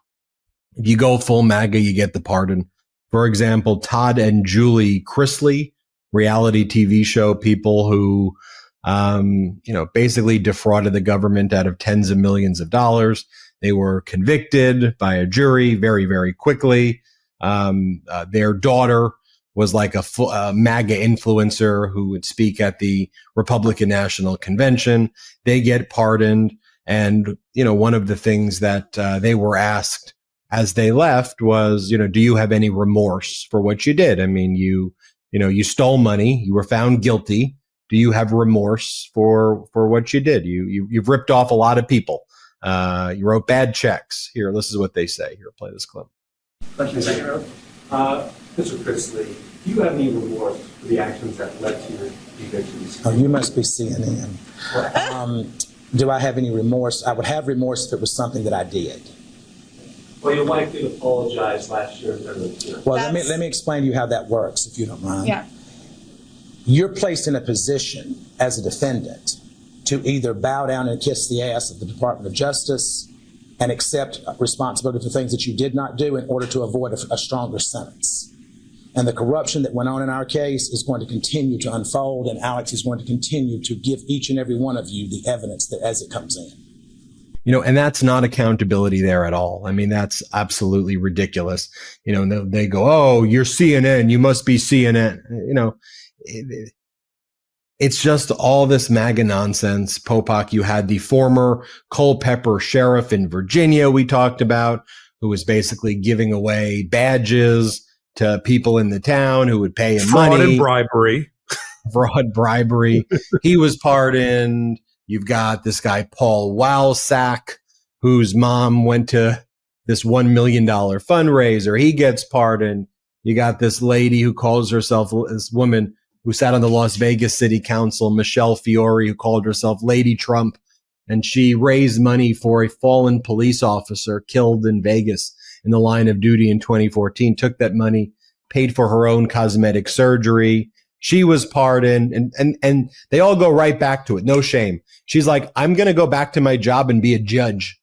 Speaker 1: If you go full MAGA, you get the pardon. For example, Todd and Julie Chrisley, reality TV show people who, basically defrauded the government out of tens of millions of dollars. They were convicted by a jury very, very quickly. Their daughter was like a MAGA influencer who would speak at the Republican National Convention. They get pardoned. And, one of the things that they were asked as they left was, do you have any remorse for what you did? I mean, you stole money. You were found guilty. Do you have remorse for what you did? You've ripped off a lot of people. You wrote bad checks. Here, this is what they say. Here, play this clip.
Speaker 7: Mr. Chrisley, do you have any remorse for the actions that led to your evictions?
Speaker 8: Oh, you must be CNN. Do I have any remorse? I would have remorse if it was something that I did.
Speaker 7: Well, your wife did apologize last year.
Speaker 8: Well, let me explain to you how that works, if you don't mind.
Speaker 5: Yeah.
Speaker 8: You're placed in a position as a defendant to either bow down and kiss the ass of the Department of Justice and accept responsibility for things that you did not do in order to avoid a stronger sentence. And the corruption that went on in our case is going to continue to unfold, and Alex is going to continue to give each and every one of you the evidence that as it comes in.
Speaker 1: And that's not accountability there at all. I mean, that's absolutely ridiculous. They go, oh, you're CNN. You must be CNN. It's just all this MAGA nonsense. Popok, you had the former Culpeper sheriff in Virginia we talked about, who was basically giving away badges to people in the town who would pay him money.
Speaker 2: Fraud and bribery.
Speaker 1: Fraud, bribery. He was pardoned. You've got this guy, Paul Walsack, whose mom went to this $1 million fundraiser. He gets pardoned. You got this lady who calls herself, this woman who sat on the Las Vegas City Council, Michelle Fiore, who called herself Lady Trump. And she raised money for a fallen police officer killed in Vegas in the line of duty in 2014, took that money, paid for her own cosmetic surgery. She was pardoned, and they all go right back to it. No shame. She's like, I'm going to go back to my job and be a judge.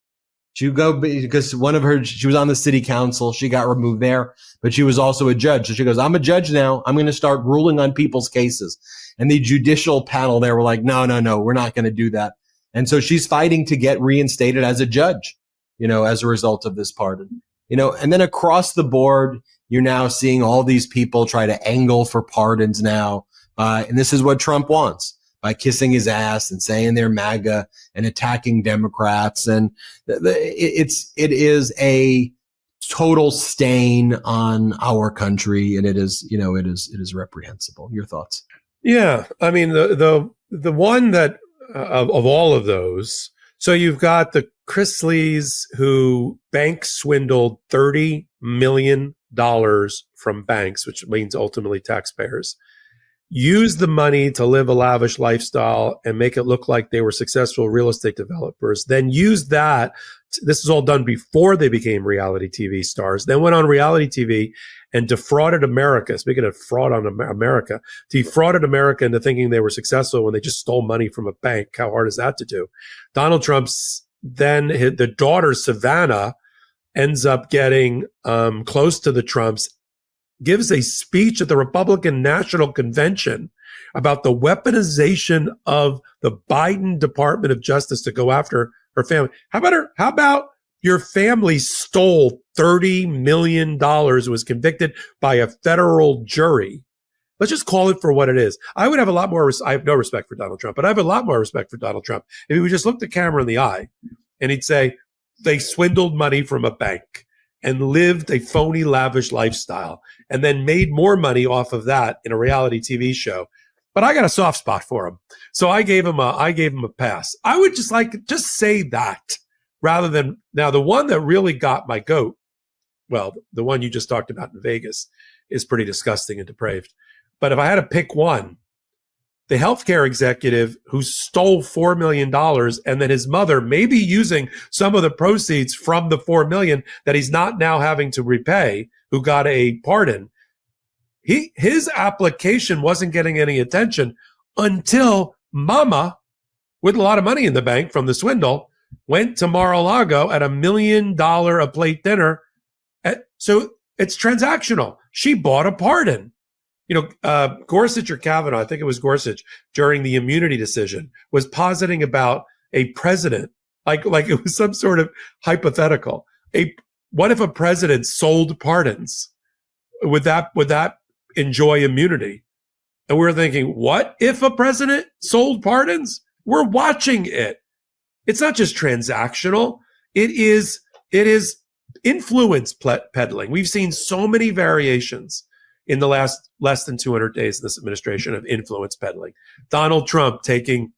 Speaker 1: She go because she was on the city council. She got removed there, but she was also a judge. So she goes, I'm a judge now. I'm going to start ruling on people's cases. And the judicial panel there were like, no, we're not going to do that. And so she's fighting to get reinstated as a judge, as a result of this pardon. And then across the board, you're now seeing all these people try to angle for pardons now. And this is what Trump wants, by kissing his ass and saying they're MAGA and attacking Democrats. And it is a total stain on our country. And it is reprehensible. Your thoughts?
Speaker 2: Yeah. I mean, the one that of all of those, so you've got the Chrisleys who bank swindled $30 million from banks, which means ultimately taxpayers, use the money to live a lavish lifestyle and make it look like they were successful real estate developers, then use that. This is all done before they became reality TV stars, then went on reality TV and defrauded America. Speaking of fraud on America, defrauded America into thinking they were successful when they just stole money from a bank. How hard is that to do? Donald Trump's the daughter, Savannah, ends up getting close to the Trumps, gives a speech at the Republican National Convention about the weaponization of the Biden Department of Justice to go after her family. How about your family stole $30 million, was convicted by a federal jury? Let's just call it for what it is. I would have a lot more, I have no respect for Donald Trump, but I have a lot more respect for Donald Trump if he would just look the camera in the eye and he'd say, they swindled money from a bank and lived a phony, lavish lifestyle and then made more money off of that in a reality TV show. But I got a soft spot for him. So I gave him a pass. I would just say that rather than, now the one that really got my goat, well, the one you just talked about in Vegas is pretty disgusting and depraved. But if I had to pick one, the healthcare executive who stole $4 million and then his mother may be using some of the proceeds from the $4 million that he's not now having to repay, who got a pardon. His application wasn't getting any attention until Mama, with a lot of money in the bank from the swindle, went to Mar-a-Lago at $1 million a plate dinner. So it's transactional. She bought a pardon. Gorsuch or Kavanaugh, I think it was Gorsuch, during the immunity decision, was positing about a president like it was some sort of hypothetical. What if a president sold pardons? Would that enjoy immunity? And we're thinking, what if a president sold pardons? We're watching it. It's not just transactional. It is influence peddling. We've seen so many variations in the last less than 200 days of this administration of influence peddling. Donald Trump taking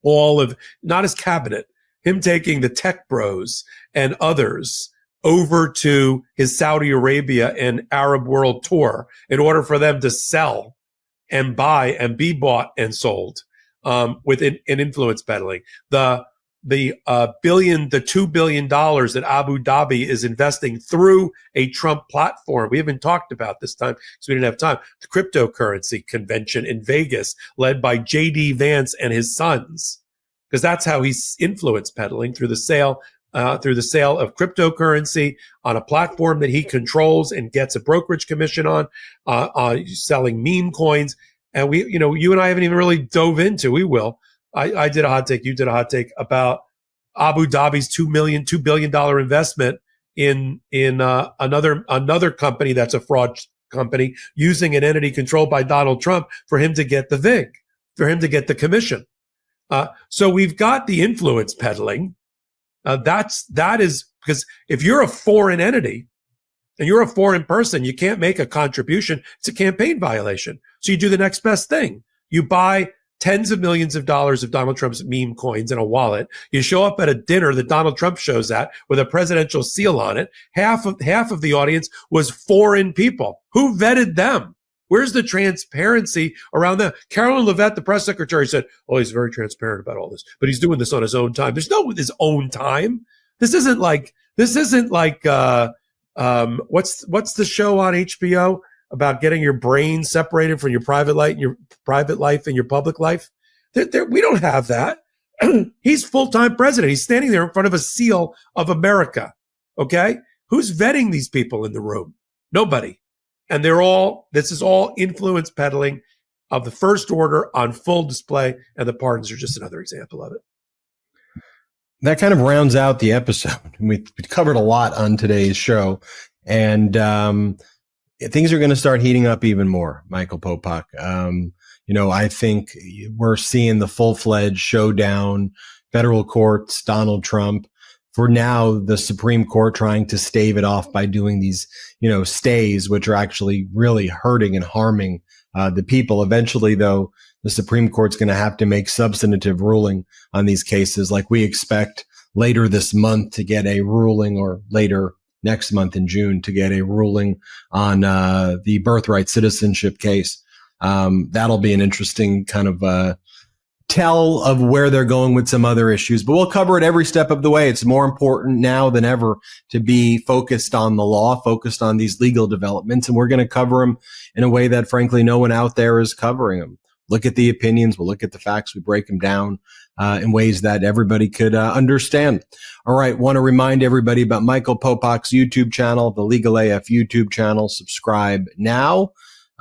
Speaker 2: not his cabinet, him taking the tech bros and others over to his Saudi Arabia and Arab world tour in order for them to sell and buy and be bought and sold with an influence peddling. The $2 billion that Abu Dhabi is investing through a Trump platform. We haven't talked about this time because we didn't have time. The cryptocurrency convention in Vegas led by JD Vance and his sons, because that's how he's influence peddling through the sale of cryptocurrency on a platform that he controls and gets a brokerage commission on selling meme coins. And you and I haven't even really dove into. We will. I did a hot take. You did a hot take about Abu Dhabi's $2 billion investment in another company that's a fraud company, using an entity controlled by Donald Trump for him to get the VIG, for him to get the commission. So we've got the influence peddling. That is because if you're a foreign entity and you're a foreign person, you can't make a contribution. It's a campaign violation. So you do the next best thing. You buy tens of millions of dollars of Donald Trump's meme coins in a wallet. You show up at a dinner that Donald Trump shows at with a presidential seal on it. Half of the audience was foreign people. Who vetted them? Where's the transparency around them? Carolyn Levitt, the press secretary, said, "Oh, he's very transparent about all this, but he's doing this on his own time." There's no his own time. This isn't like what's the show on HBO about getting your brain separated from your private life and your public life? We don't have that. He's full-time president. He's standing there in front of a seal of America. Okay, who's vetting these people in the room? Nobody. And this is all influence peddling of the first order on full display, and the pardons are just another example of it.
Speaker 1: That kind of rounds out the episode. We covered a lot on today's show, and things are going to start heating up even more, Michael Popok. I think we're seeing the full-fledged showdown, federal courts, Donald Trump. For now, the Supreme Court trying to stave it off by doing these, stays, which are actually really hurting and harming the people. Eventually, though, the Supreme Court's going to have to make substantive ruling on these cases, like we expect later this month to get a ruling, or later next month in June to get a ruling on the birthright citizenship case. That'll be an interesting kind of tell of where they're going with some other issues, but we'll cover it every step of the way. It's more important now than ever to be focused on the law, focused on these legal developments, and we're going to cover them in a way that, frankly, no one out there is covering them. Look at the opinions, we'll look at the facts, we break them down in ways that everybody could understand. All right, want to remind everybody about Michael Popok's YouTube channel, the Legal AF YouTube channel. Subscribe now.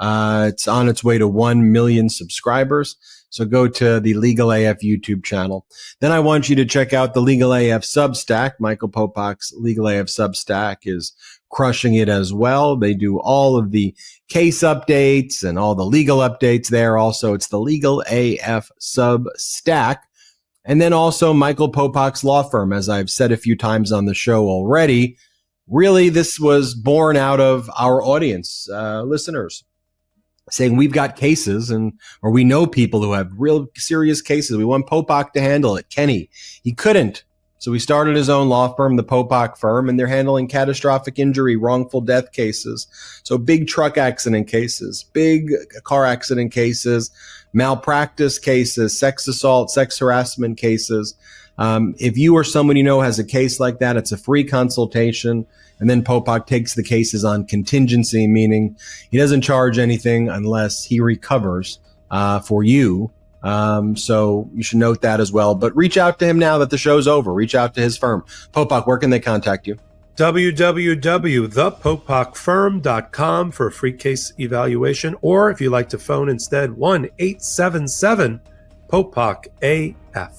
Speaker 1: It's on its way to 1 million subscribers. So go to the Legal AF YouTube channel. Then I want you to check out the Legal AF Substack. Michael Popok's Legal AF Substack is crushing it as well. They do all of the case updates and all the legal updates there. Also, it's the Legal AF Substack. And then also Michael Popok's law firm, as I've said a few times on the show already. Really, this was born out of our audience, listeners, saying we've got cases or we know people who have real serious cases. We want Popok to handle it. Kenny, he couldn't. So he started his own law firm, the Popok Firm, and they're handling catastrophic injury, wrongful death cases. So big truck accident cases, big car accident cases, malpractice cases, sex assault, sex harassment cases. If you or someone you know has a case like that, it's a free consultation. And then Popok takes the cases on contingency, meaning he doesn't charge anything unless he recovers for you. So you should note that as well. But reach out to him now that the show's over. Reach out to his firm. Popok, where can they contact you?
Speaker 2: www.thepopokfirm.com for a free case evaluation. Or if you like to phone instead, 1-877-POPOK-AF.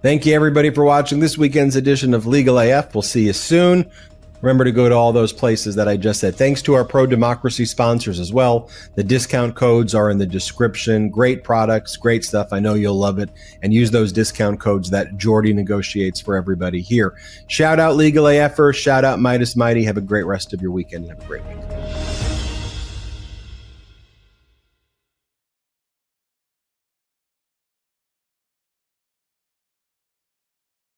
Speaker 1: Thank you, everybody, for watching this weekend's edition of Legal AF. We'll see you soon. Remember to go to all those places that I just said. Thanks to our pro-democracy sponsors as well. The discount codes are in the description. Great products, great stuff. I know you'll love it. And use those discount codes that Jordy negotiates for everybody here. Shout out Legal AFers. Shout out Midas Mighty. Have a great rest of your weekend and have a great week.